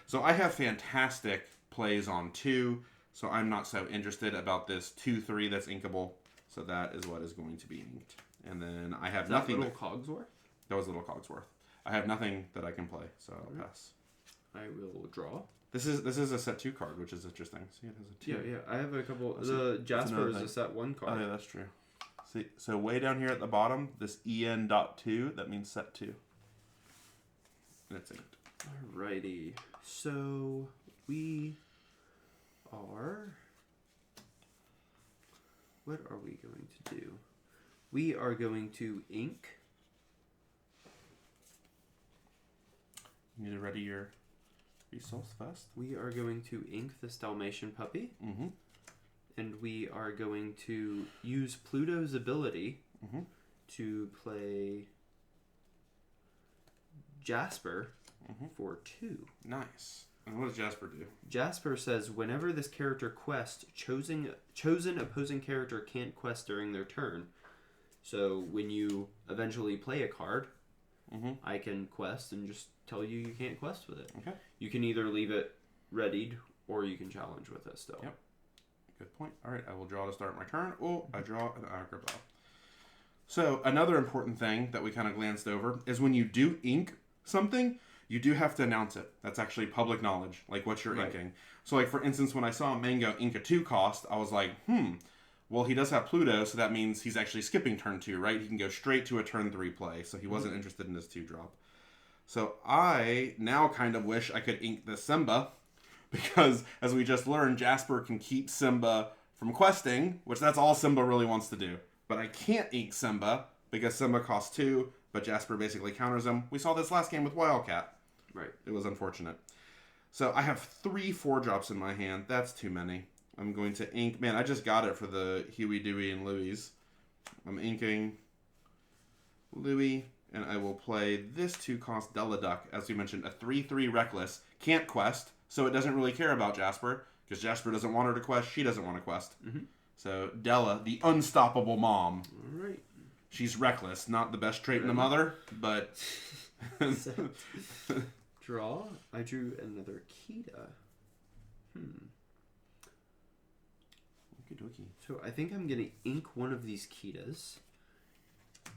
So I have fantastic plays on 2, so I'm not so interested about this 2/3 that's inkable. So that is what is going to be inked. And then I have nothing. Little Cogsworth? That was Little Cogsworth. I have nothing that I can play, so I'll pass. I will draw. This is a set 2 card, which is interesting. See, it has a 2. Yeah. I have a couple. The Jasper is a set 1 card. Oh, yeah, that's true. See, so way down here at the bottom, this en.2, that means set 2. And it's inked. Alrighty. So we are... What are we going to do? We are going to ink. You need to ready your resource first. We are going to ink this Dalmatian puppy. Mm-hmm. And we are going to use Pluto's ability to play Jasper for 2. Nice. And what does Jasper do? Jasper says whenever this character quests, chosen opposing character can't quest during their turn. So when you eventually play a card, I can quest and just tell you can't quest with it. Okay. You can either leave it readied or you can challenge with it still. Yep. Good point. All right, I will draw to start my turn. Oh, I draw an Agrabah. So another important thing that we kind of glanced over is when you do ink something, you do have to announce it. That's actually public knowledge, like what you're inking. So like for instance, when I saw Mango ink a 2 cost, I was like, well, he does have Pluto, so that means he's actually skipping turn 2, right? He can go straight to a turn 3 play, so he wasn't interested in his 2 drop. So I now kind of wish I could ink the Simba, because as we just learned, Jasper can keep Simba from questing, which that's all Simba really wants to do. But I can't ink Simba because Simba costs 2, but Jasper basically counters him. We saw this last game with Wildcat. Right. It was unfortunate. So I have 3 4-drops in my hand. That's too many. I'm going to ink... Man, I just got it for the Huey, Dewey, and Louie's. I'm inking Louie, and I will play this 2-cost Deladuck. As we mentioned, a 3/3 Reckless. Can't quest, so it doesn't really care about Jasper, because Jasper doesn't want her to quest, she doesn't want to quest. So Della, the unstoppable mom. All right. She's reckless, not the best trait in the mother, but... Draw. I drew another Kita. Okey-dokey. So I think I'm going to ink one of these Kitas.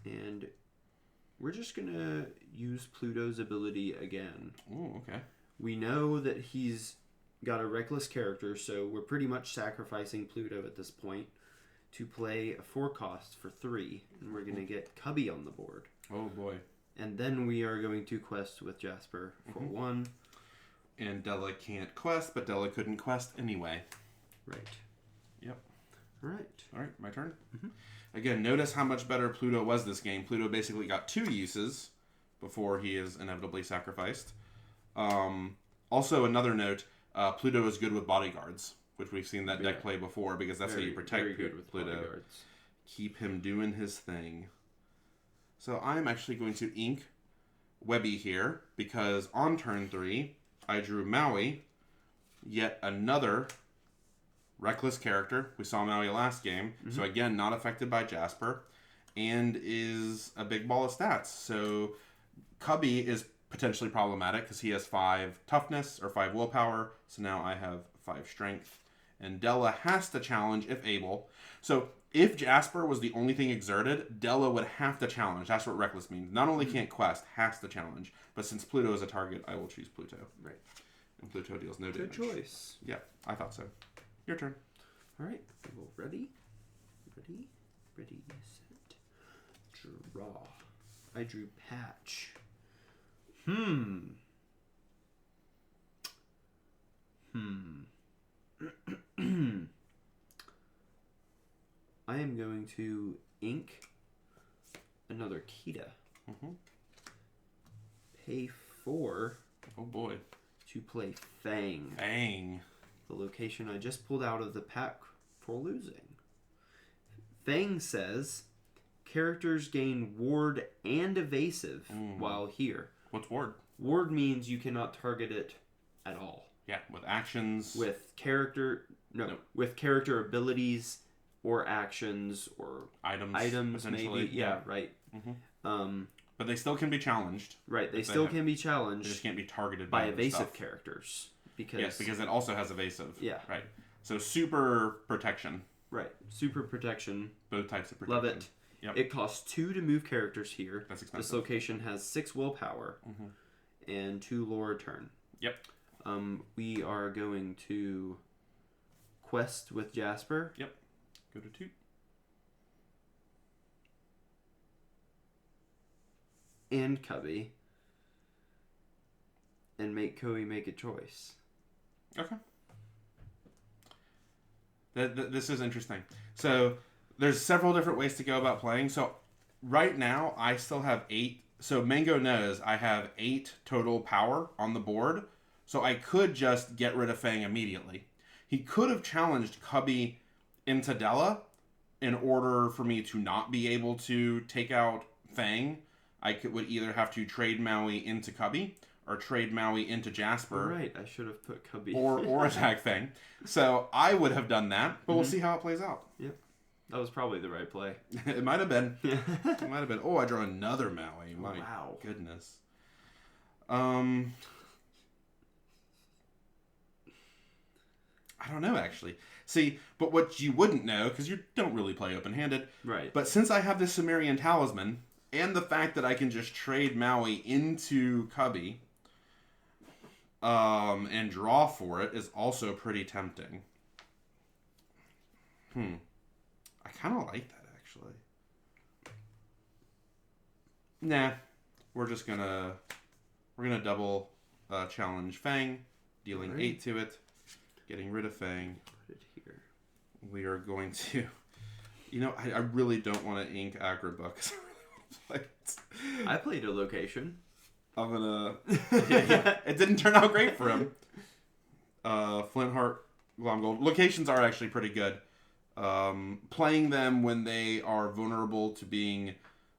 And we're just going to use Pluto's ability again. Oh, okay. We know that he's got a reckless character, so we're pretty much sacrificing Pluto at this point to play a 4-cost for 3. And we're going to get Cubby on the board. Oh, boy. And then we are going to quest with Jasper for 1. And Della can't quest, but Della couldn't quest anyway. Right. Yep. All right, my turn. Again, notice how much better Pluto was this game. Pluto basically got 2 uses before he is inevitably sacrificed. Also, another note, Pluto is good with bodyguards, which we've seen that deck play before, because that's how you protect Pluto. Bodyguards. Keep him doing his thing. So I'm actually going to ink Webby here, because on turn 3, I drew Maui, yet another reckless character. We saw Maui last game, so again, not affected by Jasper, and is a big ball of stats. So Cubby is potentially problematic, because he has 5 toughness, or 5 willpower, so now I have 5 strength. And Della has to challenge if able. So if Jasper was the only thing exerted, Della would have to challenge. That's what reckless means. Not only can't quest, has to challenge. But since Pluto is a target, I will choose Pluto. Right. And Pluto deals no damage. Good choice. Yeah, I thought so. Your turn. All right. Well, ready, set, draw. I drew Patch. I am going to ink another Kita. Pay 4. Oh boy. To play Fang. Fang. The location I just pulled out of the pack for losing. Fang says characters gain ward and evasive while here. What's ward? Ward means you cannot target it at all. Yeah, with actions. With character with character abilities or actions or items maybe. Yeah, right. But they still can be challenged. Right, they still can be challenged. They just can't be targeted by evasive characters. Because it also has evasive. Yeah. Right. So super protection. Right. Super protection. Both types of protection. Love it. Yep. It costs 2 to move characters here. That's expensive. This location has 6 willpower and 2 lore turn. Yep. We are going to quest with Jasper. Yep. Go to 2. and Cubby and make Koe make a choice. Okay. This is interesting. So there's several different ways to go about playing. So right now I still have 8. So Mango knows I have 8 total power on the board. So I could just get rid of Fang immediately. He could have challenged Cubby into Della in order for me to not be able to take out Fang. Would either have to trade Maui into Cubby or trade Maui into Jasper. Right, I should have put Cubby. or attack Fang. So I would have done that, but we'll see how it plays out. Yep. That was probably the right play. It might have been. It might have been. Oh, I draw another Maui. My goodness. I don't know, actually. See, but what you wouldn't know, because you don't really play open-handed. Right. But since I have this Sumerian Talisman, and the fact that I can just trade Maui into Cubby, and draw for it is also pretty tempting. I kind of like that, actually. Nah. We're gonna double challenge Fang, dealing 8 to it. Getting rid of Fang. Put it here. We are going to... I really don't want to ink Agrabah because I really want to play it. I played a location. I'm gonna... It didn't turn out great for him. Flintheart, Glomgold. Locations are actually pretty good. Playing them when they are vulnerable to being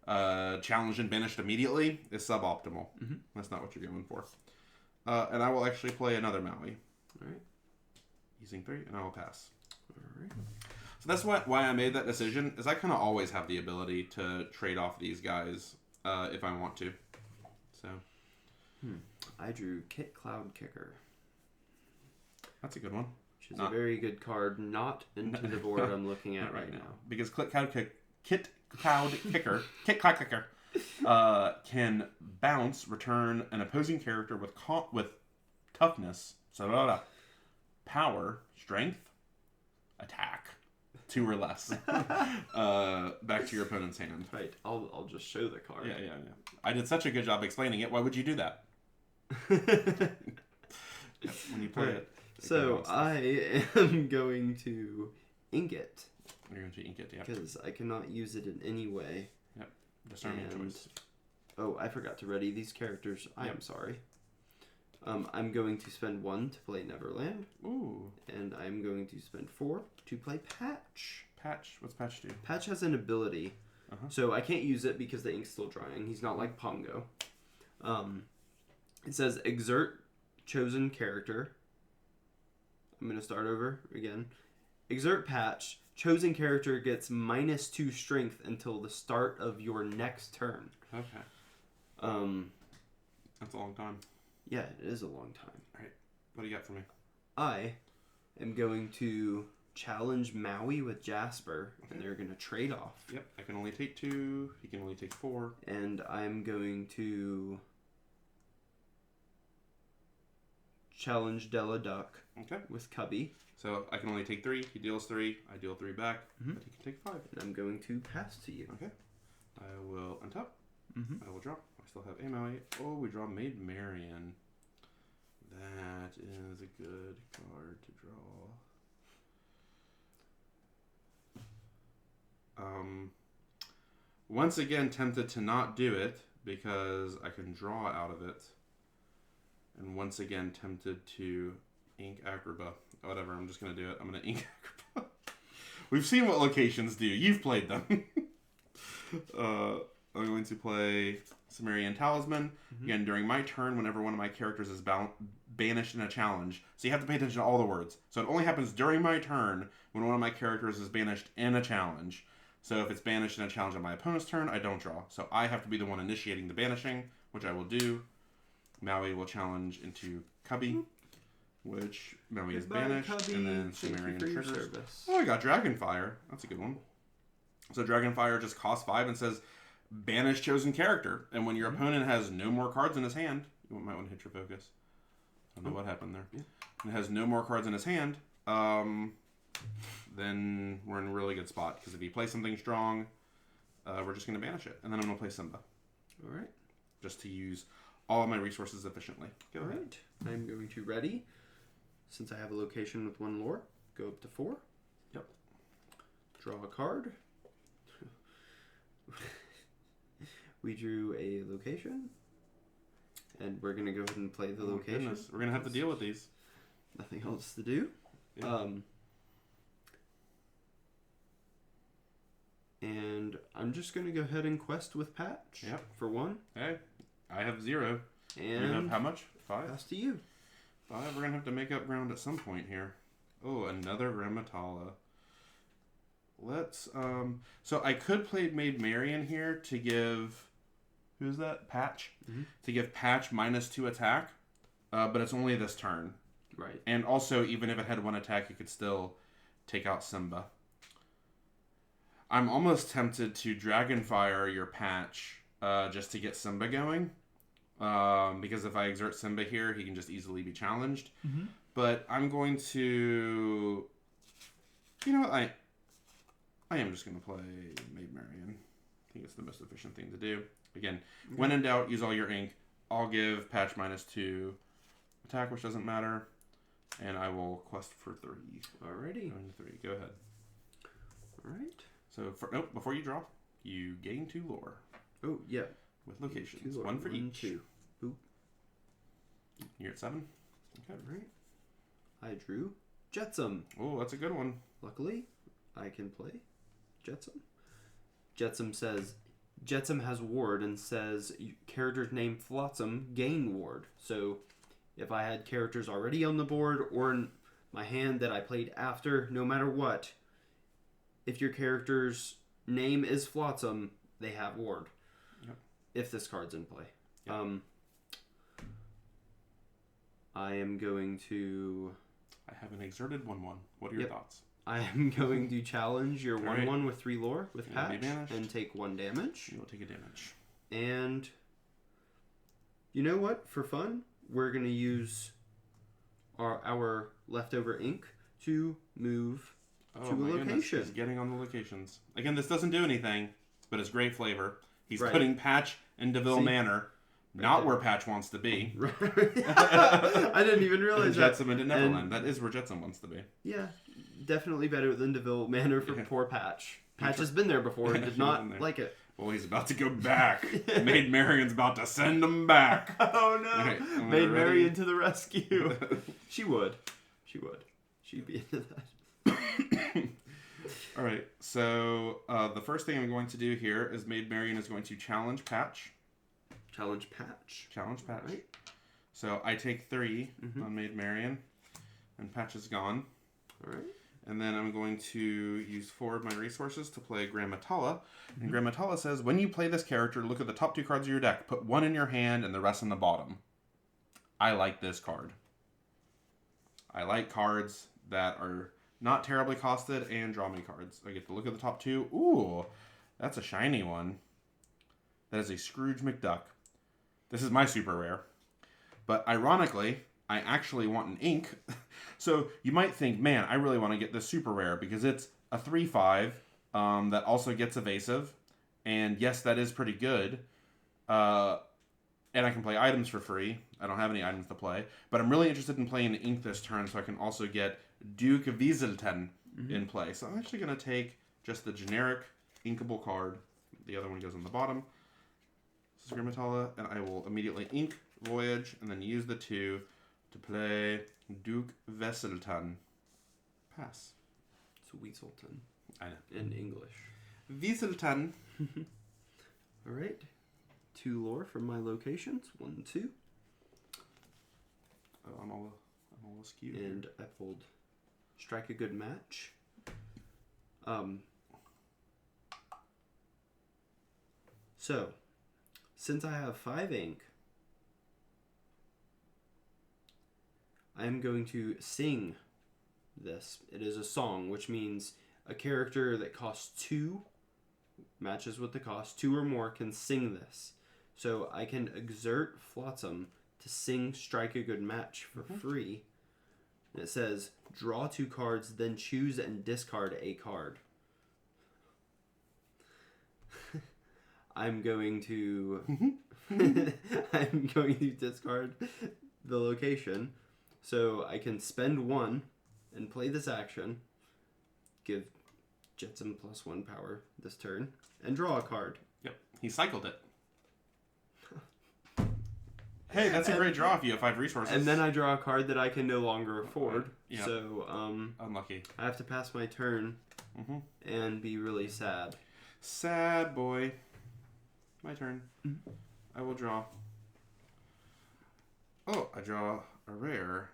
challenged and banished immediately is suboptimal. Mm-hmm. That's not what you're going for. And I will actually play another Maui. Alright. Using 3, and I will pass. Alright. So that's why I made that decision, is I kind of always have the ability to trade off these guys if I want to. So. I drew Kit Cloud Kicker. That's a good one. Which is a very good card, not into the board I'm looking at right now. Because Kit Cloud Kicker can bounce, return an opposing character with toughness, power, strength, attack, 2 or less, back to your opponent's hand. Right. I'll just show the card. Yeah. I did such a good job explaining it. Why would you do that? When you play it. So I am going to ink it. You're going to ink it, yeah. Because I cannot use it in any way. Yep. Discerning choice. Oh, I forgot to ready these characters. I am sorry. I'm going to spend 1 to play Neverland. Ooh. And I'm going to spend 4 to play Patch. Patch? What's Patch do? Patch has an ability. So I can't use it because the ink's still drying. He's not like Pongo. It says exert chosen character. I'm going to start over again. Exert Patch. Chosen character gets -2 strength until the start of your next turn. Okay. That's a long time. Yeah, it is a long time. All right. What do you got for me? I am going to challenge Maui with Jasper, and they're going to trade off. Yep. I can only take 2. He can only take 4. And I'm going to challenge Della Duck with Cubby. So I can only take 3. He deals 3. I deal 3 back. But he can take 5. And I'm going to pass to you. Okay. I will untap. I will draw. I still have a Maui. Oh, we draw Maid Marian. That is a good card to draw. Once again, tempted to not do it because I can draw out of it. And once again, tempted to ink Agrabah. Whatever, I'm just going to do it. I'm going to ink Agrabah. We've seen what locations do. You've played them. I'm going to play Sumerian Talisman. Again, during my turn, whenever one of my characters is banished in a challenge. So you have to pay attention to all the words. So it only happens during my turn when one of my characters is banished in a challenge. So if it's banished in a challenge on my opponent's turn, I don't draw. So I have to be the one initiating the banishing, which I will do. Maui will challenge into Cubby, which Maui is banished. Cubby. And then Sumerian triggers. Service. Oh, I got Dragonfire. That's a good one. So Dragonfire just costs 5 and says, banish chosen character. And when your opponent has no more cards in his hand, you might want to hit your focus. I don't know what happened there. Yeah. And has no more cards in his hand, then we're in a really good spot. Because if he plays something strong, we're just going to banish it. And then I'm going to play Simba. Alright. just to use all of my resources efficiently. Go ahead. Right. I'm going to ready. Since I have a location with 1 lore, go up to 4. Yep. Draw a card. We drew a location. And we're going to go ahead and play the location. Goodness. We're going to have to deal with these. Nothing else to do. Yeah. And I'm just going to go ahead and quest with Patch. Yep. For 1. Hey, I have 0. And you have how much? 5? Pass to you. 5. We're going to have to make up ground at some point here. Oh, another Gramma Tala. Let's, so I could play Maid Marian here to give, who's that? Patch? Mm-hmm. To give Patch -2 attack, but it's only this turn. Right. And also, even if it had 1 attack, it could still take out Simba. I'm almost tempted to Dragonfire your Patch just to get Simba going. Because if I exert Simba here, he can just easily be challenged. Mm-hmm. But I'm going to... You know what? I am just going to play Maid Marian. I think it's the most efficient thing to do. Again, when in doubt, use all your ink. I'll give Patch -2 attack, which doesn't matter. And I will quest for 3. Alrighty. 3. Go ahead. Alright. So, before you draw, you gain 2 lore. Oh, yeah. With locations. 2 lore. 1 for each. 2. Boop. You're at 7. Okay. Alright. I drew Jetsam. Oh, that's a good one. Luckily, I can play Jetsam. Jetsam has ward and says characters named Flotsam gain ward. So if I had characters already on the board or in my hand that I played after, no matter what, if your character's name is Flotsam, they have ward. Yep. If this card's in play. Yep. I am going to... I have an exerted 1/1. What are your thoughts? I am going to challenge your 1/1 right. with 3 lore with Patch and take 1 damage. You will take a damage. And you know what? For fun, we're going to use our leftover ink to move to a location. Goodness, he's getting on the locations. Again, this doesn't do anything, but it's great flavor. He's Right. putting Patch in DeVille Manor, not where Patch wants to be. Right. I didn't even realize that. Jetsam into Neverland. That is where Jetsam wants to be. Yeah, definitely better than DeVille Manor for poor Patch. Patch has been there before and did not like it. Well, he's about to go back. Maid Marian's about to send him back. Oh no! Right, Maid Marian to the rescue. She would. She'd be into that. All right. So the first thing I'm going to do here is Maid Marian is going to challenge Patch. Challenge Patch. Right. So I take 3 on Maid Marian, and Patch is gone. All right. And then I'm going to use 4 of my resources to play Gramma Tala. And Gramma Tala says, when you play this character, look at the top 2 cards of your deck. Put 1 in your hand and the rest in the bottom. I like this card. I like cards that are not terribly costed and draw me cards. I get to look at the top 2. Ooh, that's a shiny one. That is a Scrooge McDuck. This is my super rare. But ironically, I actually want an ink. So you might think, man, I really want to get this super rare because it's a 3/5 that also gets evasive. And yes, that is pretty good. And I can play items for free. I don't have any items to play. But I'm really interested in playing ink this turn so I can also get Duke Wieselten in play. So I'm actually going to take just the generic inkable card. The other one goes on the bottom. This is Gramma Tala, and I will immediately ink Voyage and then use the 2 to play Duke Wieselten. Pass. It's Wieselten. I know. In English. Wieselten. All right. 2 lore from my locations. 1, 2. Oh, I'm all askew. And I pulled Strike a Good Match. So, since I have 5 ink, I am going to sing this. It is a song, which means a character that costs 2, matches with the cost, 2 or more, can sing this. So I can exert Flotsam to sing Strike a Good Match for free. And it says, draw 2 cards, then choose and discard a card. I'm going to I'm going to discard the location. So I can spend 1 and play this action. Give Jetson +1 power this turn. And draw a card. Yep. He cycled it. Hey, that's a great draw if you have 5 resources. And then I draw a card that I can no longer afford. Yep. So, unlucky. I have to pass my turn and be really sad. Sad boy. My turn. I will draw. Oh, I draw a rare.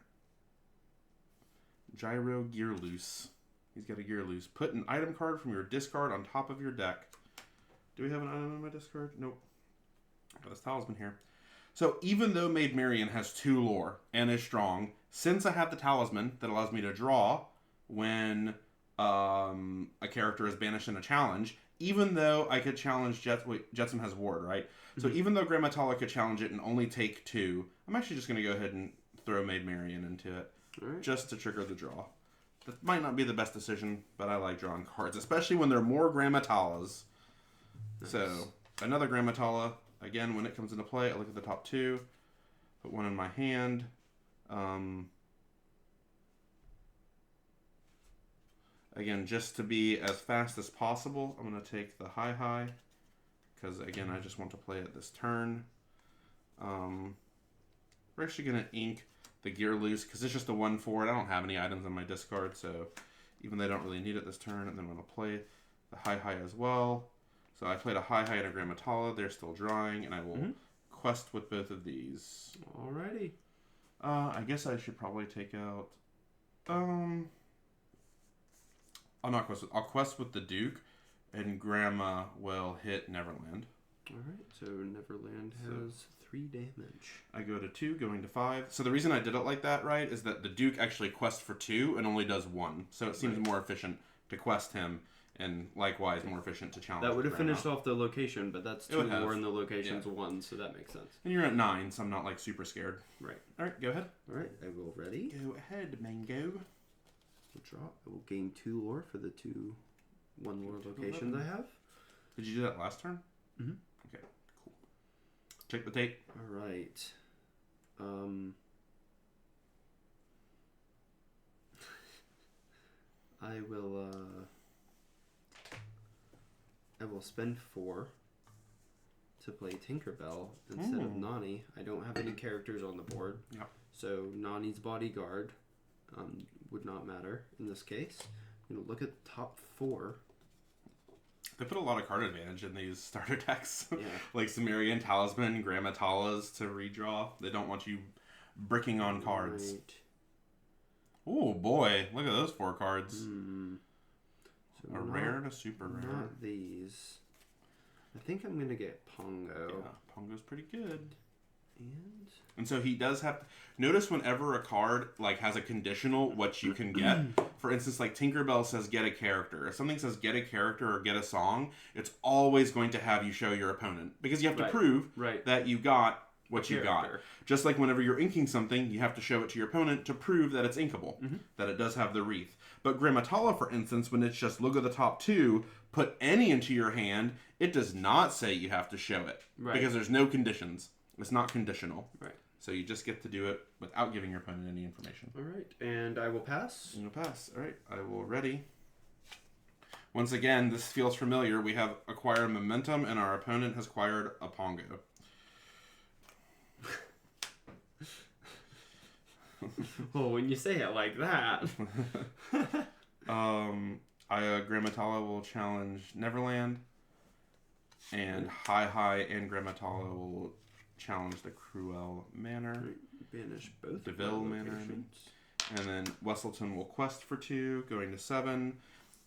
Gyro Gear Loose. He's got a Gear Loose. Put an item card from your discard on top of your deck. Do we have an item in my discard? Nope. Got this talisman here. So even though Maid Marian has 2 lore and is strong, since I have the talisman that allows me to draw when a character is banished in a challenge, even though I could challenge Jetson has ward, right? So even though Gramma Tala could challenge it and only take 2, I'm actually just going to go ahead and throw Maid Marian into it. Right. Just to trigger the draw. That might not be the best decision, but I like drawing cards, especially when there are more Gramma Talas. Nice. So, another Gramma Tala. Again, when it comes into play, I look at the top 2, put 1 in my hand. Again, just to be as fast as possible, I'm going to take the high, because, again, I just want to play it this turn. We're actually going to ink the Gear Loose, because it's just a 1/4. I don't have any items on my discard, so even though I don't really need it this turn, and then I'm going to play the high as well. So I played a high and a Gramma Tala. They're still drawing, and I will quest with both of these. Alrighty. I guess I should probably take out... I'll not quest with... I'll quest with the Duke, and Gramma will hit Neverland. Alright, so Neverland has 3 damage. I go to 2, going to 5. So the reason I did it like that, right, is that the Duke actually quests for 2 and only does 1. So it seems more efficient to quest him. And likewise, more efficient to challenge. That would have finished off the location, but that's 2 more and the location's 1, so that makes sense. And you're at 9, so I'm not like super scared. Right. All right, go ahead. All right, I will ready. Go ahead, Mango. We'll draw. I will gain 2 lore for the 1 lore locations I have. Did you do that last turn? Mm-hmm. Okay, cool. Check the tape. All right. I will spend 4 to play Tinkerbell instead of Nani. I don't have any characters on the board. Yep. So Nani's bodyguard would not matter in this case. I'm going to look at the top 4. They put a lot of card advantage in these starter decks. Yeah. Like Sumerian Talisman, Gramma Talas to redraw. They don't want you bricking on cards. Right. Oh boy, look at those 4 cards. So a rare and a super rare. Not these. I think I'm going to get Pongo. Yeah, Pongo's pretty good. And so he does have... Notice whenever a card like has a conditional, what you can get. For instance, like Tinkerbell says get a character. If something says get a character or get a song, it's always going to have you show your opponent. Because you have to prove that you got what you got. Just like whenever you're inking something, you have to show it to your opponent to prove that it's inkable. That it does have the wreath. But Gramma Tala, for instance, when it's just look at the top 2, put any into your hand, it does not say you have to show it. Because there's no conditions. It's not conditional. Right. So you just get to do it without giving your opponent any information. All right. And I will pass. You'll pass. All right. I will ready. Once again, this feels familiar. We have acquired momentum, and our opponent has acquired a Pongo. Well, when you say it like that. Gramma Tala will challenge Neverland. And High and Gramma Tala will challenge the Cruel Manor. Banish both DeVille Manor. And then Wesselton will quest for 2, going to 7.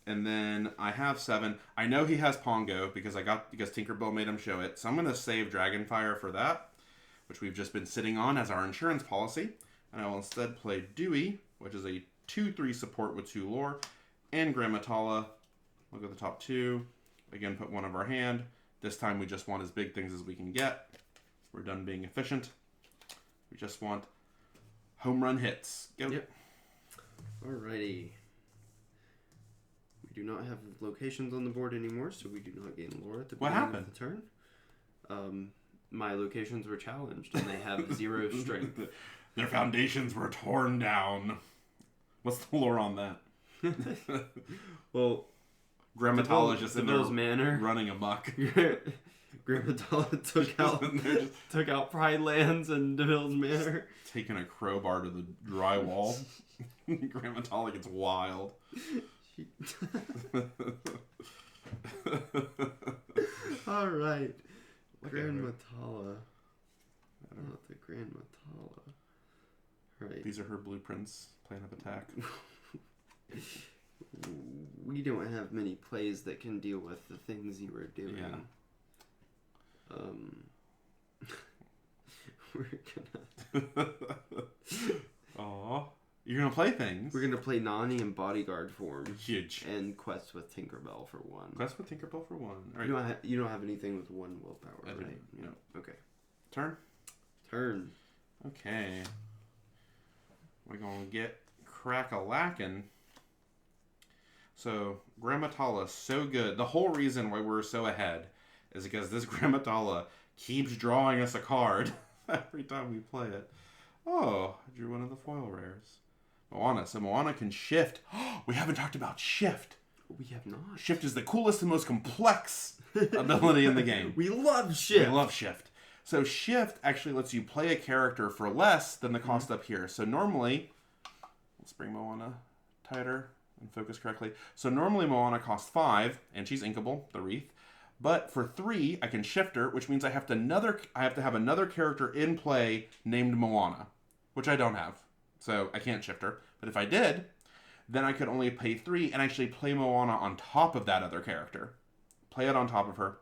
And then I have 7. I know he has Pongo because Tinkerbell made him show it. So I'm going to save Dragonfire for that, which we've just been sitting on as our insurance policy. And I will instead play Dewey, which is a 2/3 support with 2 lore, and Gramma Tala. Look at the top 2. Again, put 1 of our hand. This time we just want as big things as we can get. We're done being efficient. We just want home run hits. Go. Yep. Alrighty. We do not have locations on the board anymore, so we do not gain lore at the beginning of the turn. my locations were challenged, and they have 0 strength. Their foundations were torn down. What's the lore on that? Well, Gramma Tala just in there Manor running amok. Gramma Tala took out Pride Lands and DeVille's Manor. Taking a crowbar to the drywall. Gramma Tala gets wild. All right. Gramma Tala. Not the Gramma Tala. Right. These are her blueprints. Plan of attack. We don't have many plays that can deal with the things you were doing. Yeah. We're gonna. Aww. You're gonna play things. We're gonna play Nani in bodyguard form. Huge. And quest with Tinkerbell for 1. Quest with Tinkerbell for 1. All right. You don't have anything with 1 willpower, I right? No. Okay. Turn. Okay. We're gonna get crack-a-lackin'. So, Gramma Tala is so good. The whole reason why we're so ahead is because this Gramma Tala keeps drawing us a card every time we play it. Oh, I drew one of the foil rares. Moana. So Moana can shift. We haven't talked about shift. We have not. Shift is the coolest and most complex ability in the game. We love shift. We love shift. So shift actually lets you play a character for less than the cost up here. So normally, let's bring Moana tighter and focus correctly. So normally Moana costs 5, and she's inkable, the wreath. But for 3, I can shift her, which means I have to have another character in play named Moana, which I don't have. So I can't shift her. But if I did, then I could only pay 3 and actually play Moana on top of that other character. Play it on top of her.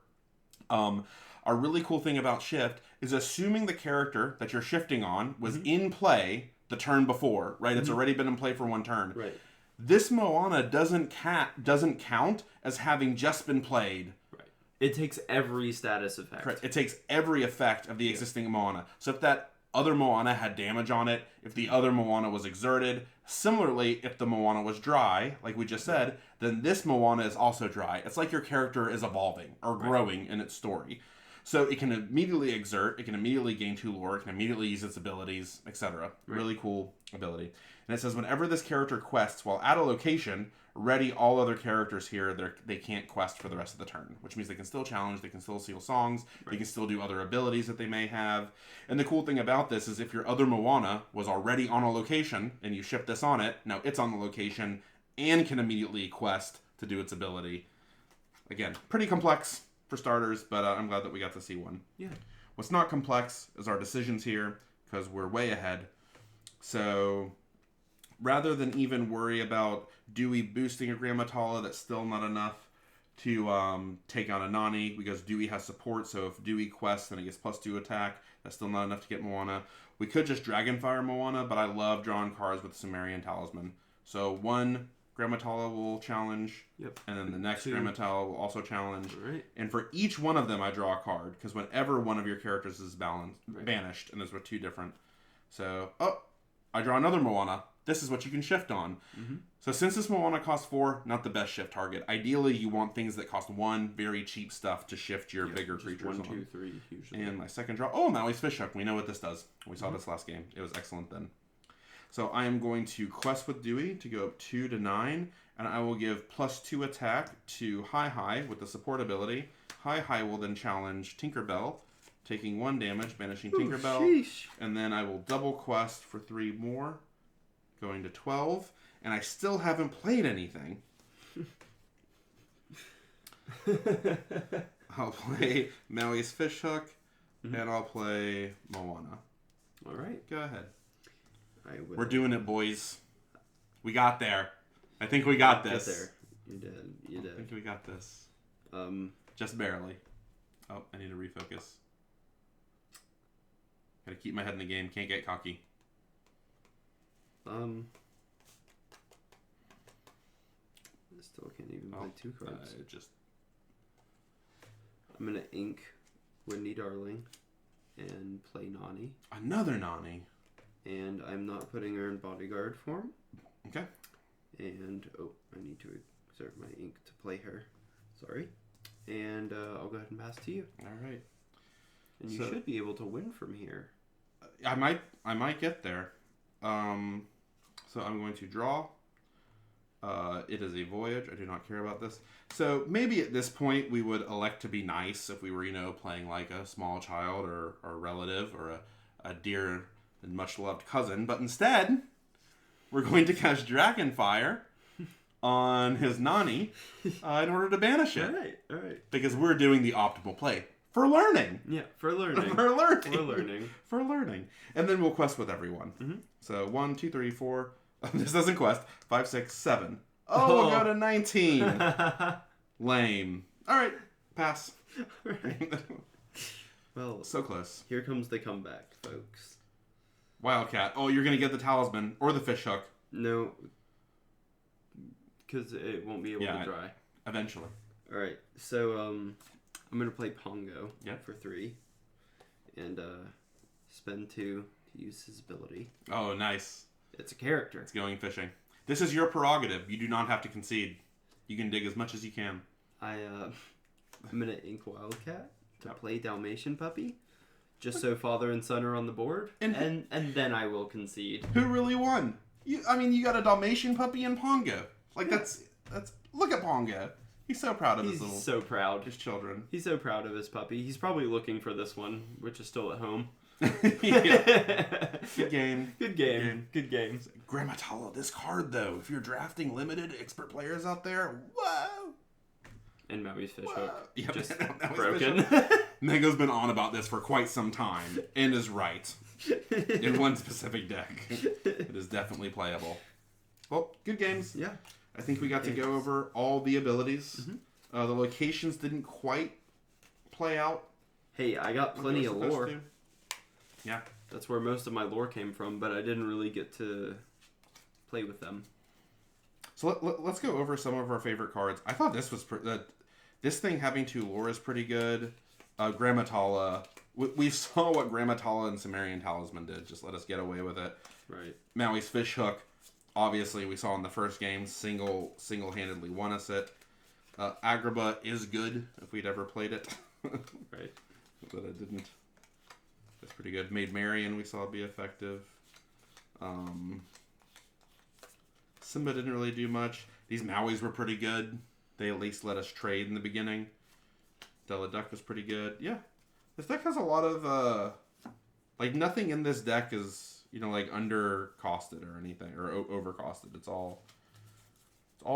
A really cool thing about shift is assuming the character that you're shifting on was in play the turn before, right? It's already been in play for 1 turn. Right. This Moana doesn't count as having just been played. Right. It takes every status effect. Correct. It takes every effect of the existing Moana. So if that other Moana had damage on it, if the other Moana was exerted, similarly, if the Moana was dry, like we just said, then this Moana is also dry. It's like your character is evolving or growing in its story. So it can immediately exert, it can immediately gain 2 lore, it can immediately use its abilities, etc. Really cool ability. And it says whenever this character quests while at a location, ready all other characters here, they can't quest for the rest of the turn, which means they can still challenge, they can still seal songs, they can still do other abilities that they may have. And the cool thing about this is if your other Moana was already on a location and you shift this on it, now it's on the location and can immediately quest to do its ability. Again, pretty complex for starters, but I'm glad that we got to see one. Yeah. What's not complex is our decisions here, because we're way ahead. So rather than even worry about Dewey boosting a Gramma Tala, that's still not enough to take on a Nani, because Dewey has support, so if Dewey quests, then he gets +2 attack. That's still not enough to get Moana. We could just Dragonfire Moana, but I love drawing cards with Sumerian Talisman. So 1 Gramma Tala will challenge, and then the next 2 Gramma Tala will also challenge. Right. And for each one of them, I draw a card, because whenever one of your characters is banished, and those were 2 different. So, I draw another Moana. This is what you can shift on. So since this Moana costs 4, not the best shift target. Ideally, you want things that cost 1, very cheap stuff to shift your bigger creatures 1, on. 2, 3, usually. And my second draw, oh, Maui's Fishhook. We know what this does. We saw this last game. It was excellent then. So I am going to quest with Dewey to go up 2 to 9, and I will give +2 attack to Hi with the support ability. Hi will then challenge Tinkerbell, taking 1 damage, banishing Tinkerbell. Sheesh. And then I will double quest for 3 more, going to 12, and I still haven't played anything. I'll play Maui's Fishhook, and I'll play Moana. All right. Go ahead. I will. We're doing it, boys. We got there. I think we got this. Get there. You did. You did. I think we got this. Just barely. Oh, I need to refocus. Gotta keep my head in the game. Can't get cocky. I still can't even play 2 cards. I'm gonna ink Windy Darling and play Nani. Another Nani. And I'm not putting her in bodyguard form. Okay. And, I need to exert my ink to play her. Sorry. And I'll go ahead and pass to you. All right. And you should be able to win from here. I might get there. So I'm going to draw. It is a voyage. I do not care about this. So maybe at this point we would elect to be nice if we were, playing like a small child or a relative or a dear and much loved cousin. But instead, we're going to cast Dragonfire on his Nani in order to banish it. All right. Because we're doing the optimal play. For learning. Yeah, for learning. For learning. And then we'll quest with everyone. Mm-hmm. So 1, 2, 3, 4. This doesn't quest. 5, 6, 7. Oh, we'll go to 19. Lame. All right. Pass. All right. Well, so close. Here comes the comeback, folks. Wildcat. Oh, you're going to get the talisman or the fish hook. No. Because it won't be able to dry. Eventually. All right. So, I'm going to play Pongo for 3. And spend 2 to use his ability. Oh, nice. It's a character. It's going fishing. This is your prerogative. You do not have to concede. You can dig as much as you can. I'm going to ink Wildcat to play Dalmatian Puppy. Just so father and son are on the board. And then I will concede. Who really won? You got a Dalmatian Puppy and Pongo. Like, that's look at Pongo. He's so proud of his children. He's so proud of his puppy. He's probably looking for this one, which is still at home. Good game. Good game. Gramma Tala, this card though, if you're drafting limited expert players out there, whoa. And Maui's fish hook. Yep, just broken. Mango's been on about this for quite some time, and is right. In one specific deck. It is definitely playable. Well, good games. Yeah. I think we got to go over all the abilities. Mm-hmm. The locations didn't quite play out. Hey, I got plenty of lore. Yeah. That's where most of my lore came from, but I didn't really get to play with them. So let's go over some of our favorite cards. I thought this was this thing having 2 lore is pretty good. Gramma Tala. We saw what Gramma Tala and Sumerian Talisman did. Just let us get away with it. Right. Maui's fish hook. Obviously, we saw in the first game, single-handedly won us it. Agrabah is good, if we'd ever played it. Right. But I didn't. That's pretty good. Made Marion, we saw be effective. Simba didn't really do much. These Mauis were pretty good. They at least let us trade in the beginning. Della Duck was pretty good. Yeah. This deck has a lot of, nothing in this deck is... under costed or anything, or over costed. It's all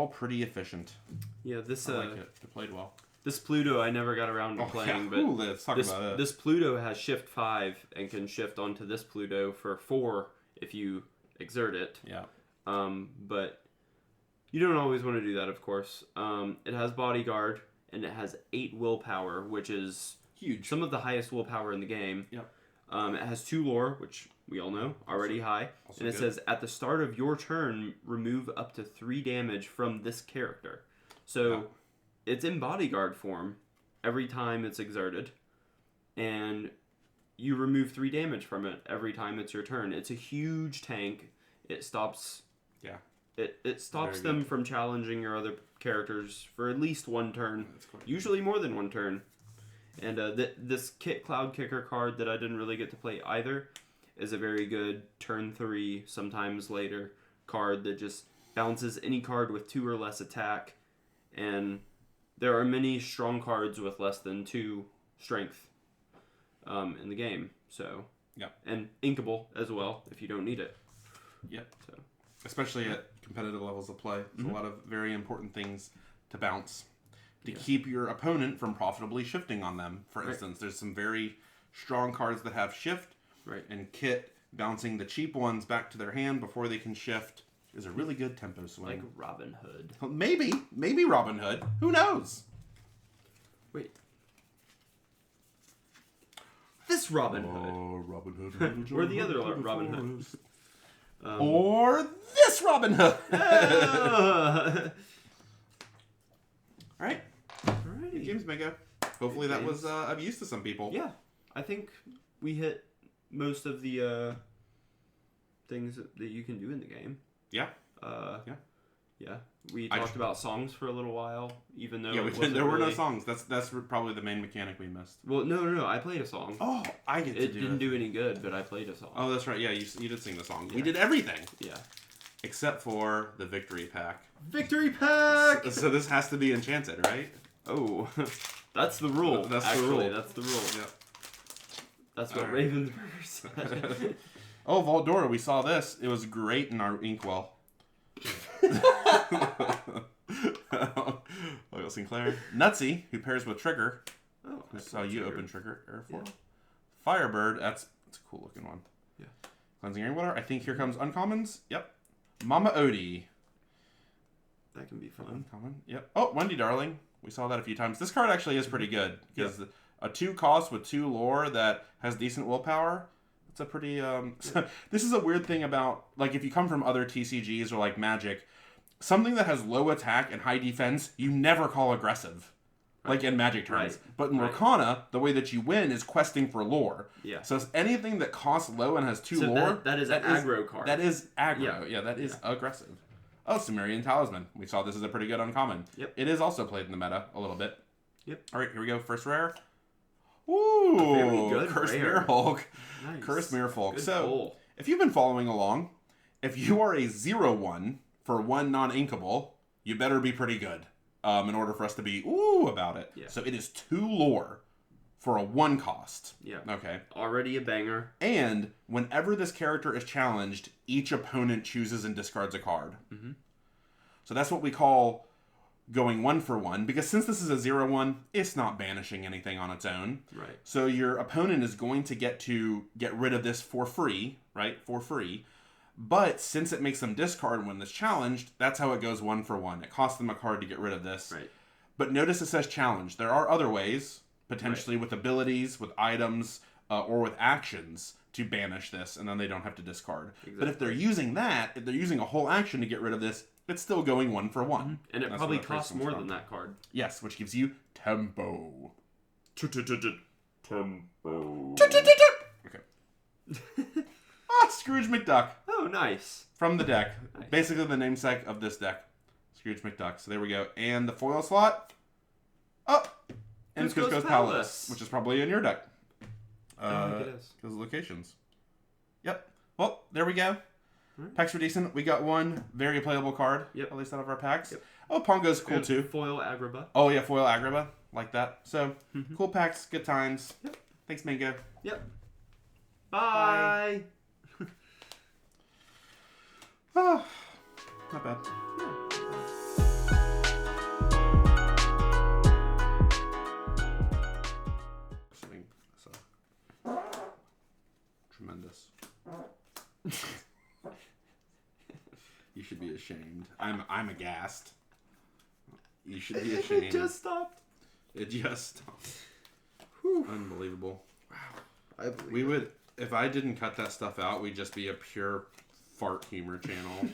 pretty efficient. Yeah, this I like it. It played well. This Pluto I never got around to playing, but let's talk about it. This Pluto has shift 5 and can shift onto this Pluto for 4 if you exert it. Yeah. But you don't always want to do that, of course. It has bodyguard and it has 8 willpower, which is huge. Some of the highest willpower in the game. Yep. It has 2 lore, which we all know, already high. And it says, at the start of your turn, remove up to 3 damage from this character. So, it's in bodyguard form every time it's exerted. And you remove 3 damage from it every time it's your turn. It's a huge tank. It stops... Yeah. It stops them from challenging your other characters for at least 1 turn. Usually more than 1 turn. And this Cloud Kicker card that I didn't really get to play either is a very good turn 3, sometimes later, card that just bounces any card with 2 or less attack. And there are many strong cards with less than 2 strength in the game. So, yeah. And inkable as well if you don't need it. Yep. So, especially at competitive levels of play. There's a lot of very important things to bounce. To keep your opponent from profitably shifting on them. For instance, there's some very strong cards that have shift. Right. And Kit bouncing the cheap ones back to their hand before they can shift is a really good tempo swing. Like Robin Hood. Maybe Robin Hood. Who knows? Wait. This Robin Hood. Oh, Robin Hood. Or the other Robin Hood. Or this Robin Hood. All right. Alrighty. James Mango. Hopefully that was of use to some people. Yeah. I think we hit most of the things that you can do in the game. Yeah. Yeah, we talked about songs for a little while, even though there were no songs. That's probably the main mechanic we missed. Well, no, I played a song. Oh, I get to do it. It didn't do any good, but I played a song. Oh, that's right. Yeah, you did sing the song. Yeah. We did everything. Yeah. Except for the victory pack. Victory pack! So this has to be enchanted, right? Oh, that's the rule. That's the rule. That's the rule. Yep. That's what Ravensburger said. Oh, Voldora, we saw this. It was great in our inkwell. Loyal Sinclair. Nutsy, who pairs with Trigger. Oh, I saw you open Trigger. Yeah. Firebird, that's a cool looking one. Yeah. Cleansing Rainwater. I think here comes uncommons. Yep. Mama Odie. That can be fun. Uncommon. Yep. Oh, Wendy Darling. We saw that a few times. This card actually is pretty good because a 2 cost with 2 lore that has decent willpower. It's a pretty this is a weird thing about, like, if you come from other TCGs or like Magic, something that has low attack and high defense, you never call aggressive. Like in Magic terms. Right. But in Lorcana, the way that you win is questing for lore. Yeah. So anything that costs low and has 2 lore, that is an aggro card. That is aggro. Yeah, that is aggressive. Oh, Sumerian Talisman. We saw this as a pretty good uncommon. Yep. It is also played in the meta a little bit. Yep. All right, here we go. First rare. Ooh, very good Cursed rare. Mirror Nice. Cursed Mirror Good So, pull. if you've been following along, if you are a 0/1 for 1 non-inkable, you better be pretty good in order for us to be about it. Yeah. So it is 2 lore for a 1 cost. Yeah. Okay. Already a banger. And whenever this character is challenged, each opponent chooses and discards a card. Mm-hmm. So that's what we call going 1 for 1, because since this is a 0/1, it's not banishing anything on its own. Right. So your opponent is going to get rid of this for free, right? For free. But since it makes them discard when it's challenged, that's how it goes 1 for 1. It costs them a card to get rid of this. Right. But notice it says challenge. There are other ways, potentially with abilities, with items, or with actions to banish this, and then they don't have to discard. Exactly. But if they're using if they're using a whole action to get rid of this, it's still going 1 for 1. And it probably costs more than that card. Yes, which gives you tempo. Tempo. Okay. Scrooge McDuck. Oh, nice. From the deck. Nice. Basically the namesake of this deck. Scrooge McDuck. So there we go. And the foil slot. Oh! And Cusco's Palace, which is probably in your deck. I think it is. Because of locations. Yep. Well, there we go. Right. Packs are decent. We got 1 very playable card. Yep. At least out of our packs. Yep. Oh, Pongo's cool Good too. Foil Agrabah. Oh, yeah, foil Agrabah. Like that. So, cool packs, good times. Yep. Thanks, Mango. Yep. Bye. Oh, not bad. Tremendous. You should be ashamed. I'm aghast. You should be ashamed. It just stopped. It just stopped. Whew. Unbelievable. Wow. We would, if I didn't cut that stuff out, we'd just be a pure fart humor channel.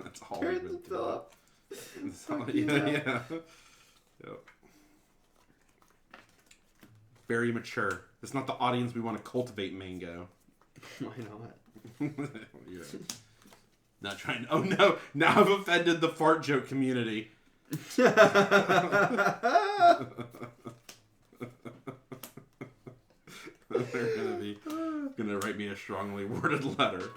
That's all we would do. Yeah. Yep. Very mature. It's not the audience we want to cultivate, Mango. Why not? Yeah. Not trying. Oh no! Now I've offended the fart joke community. They're gonna write me a strongly worded letter.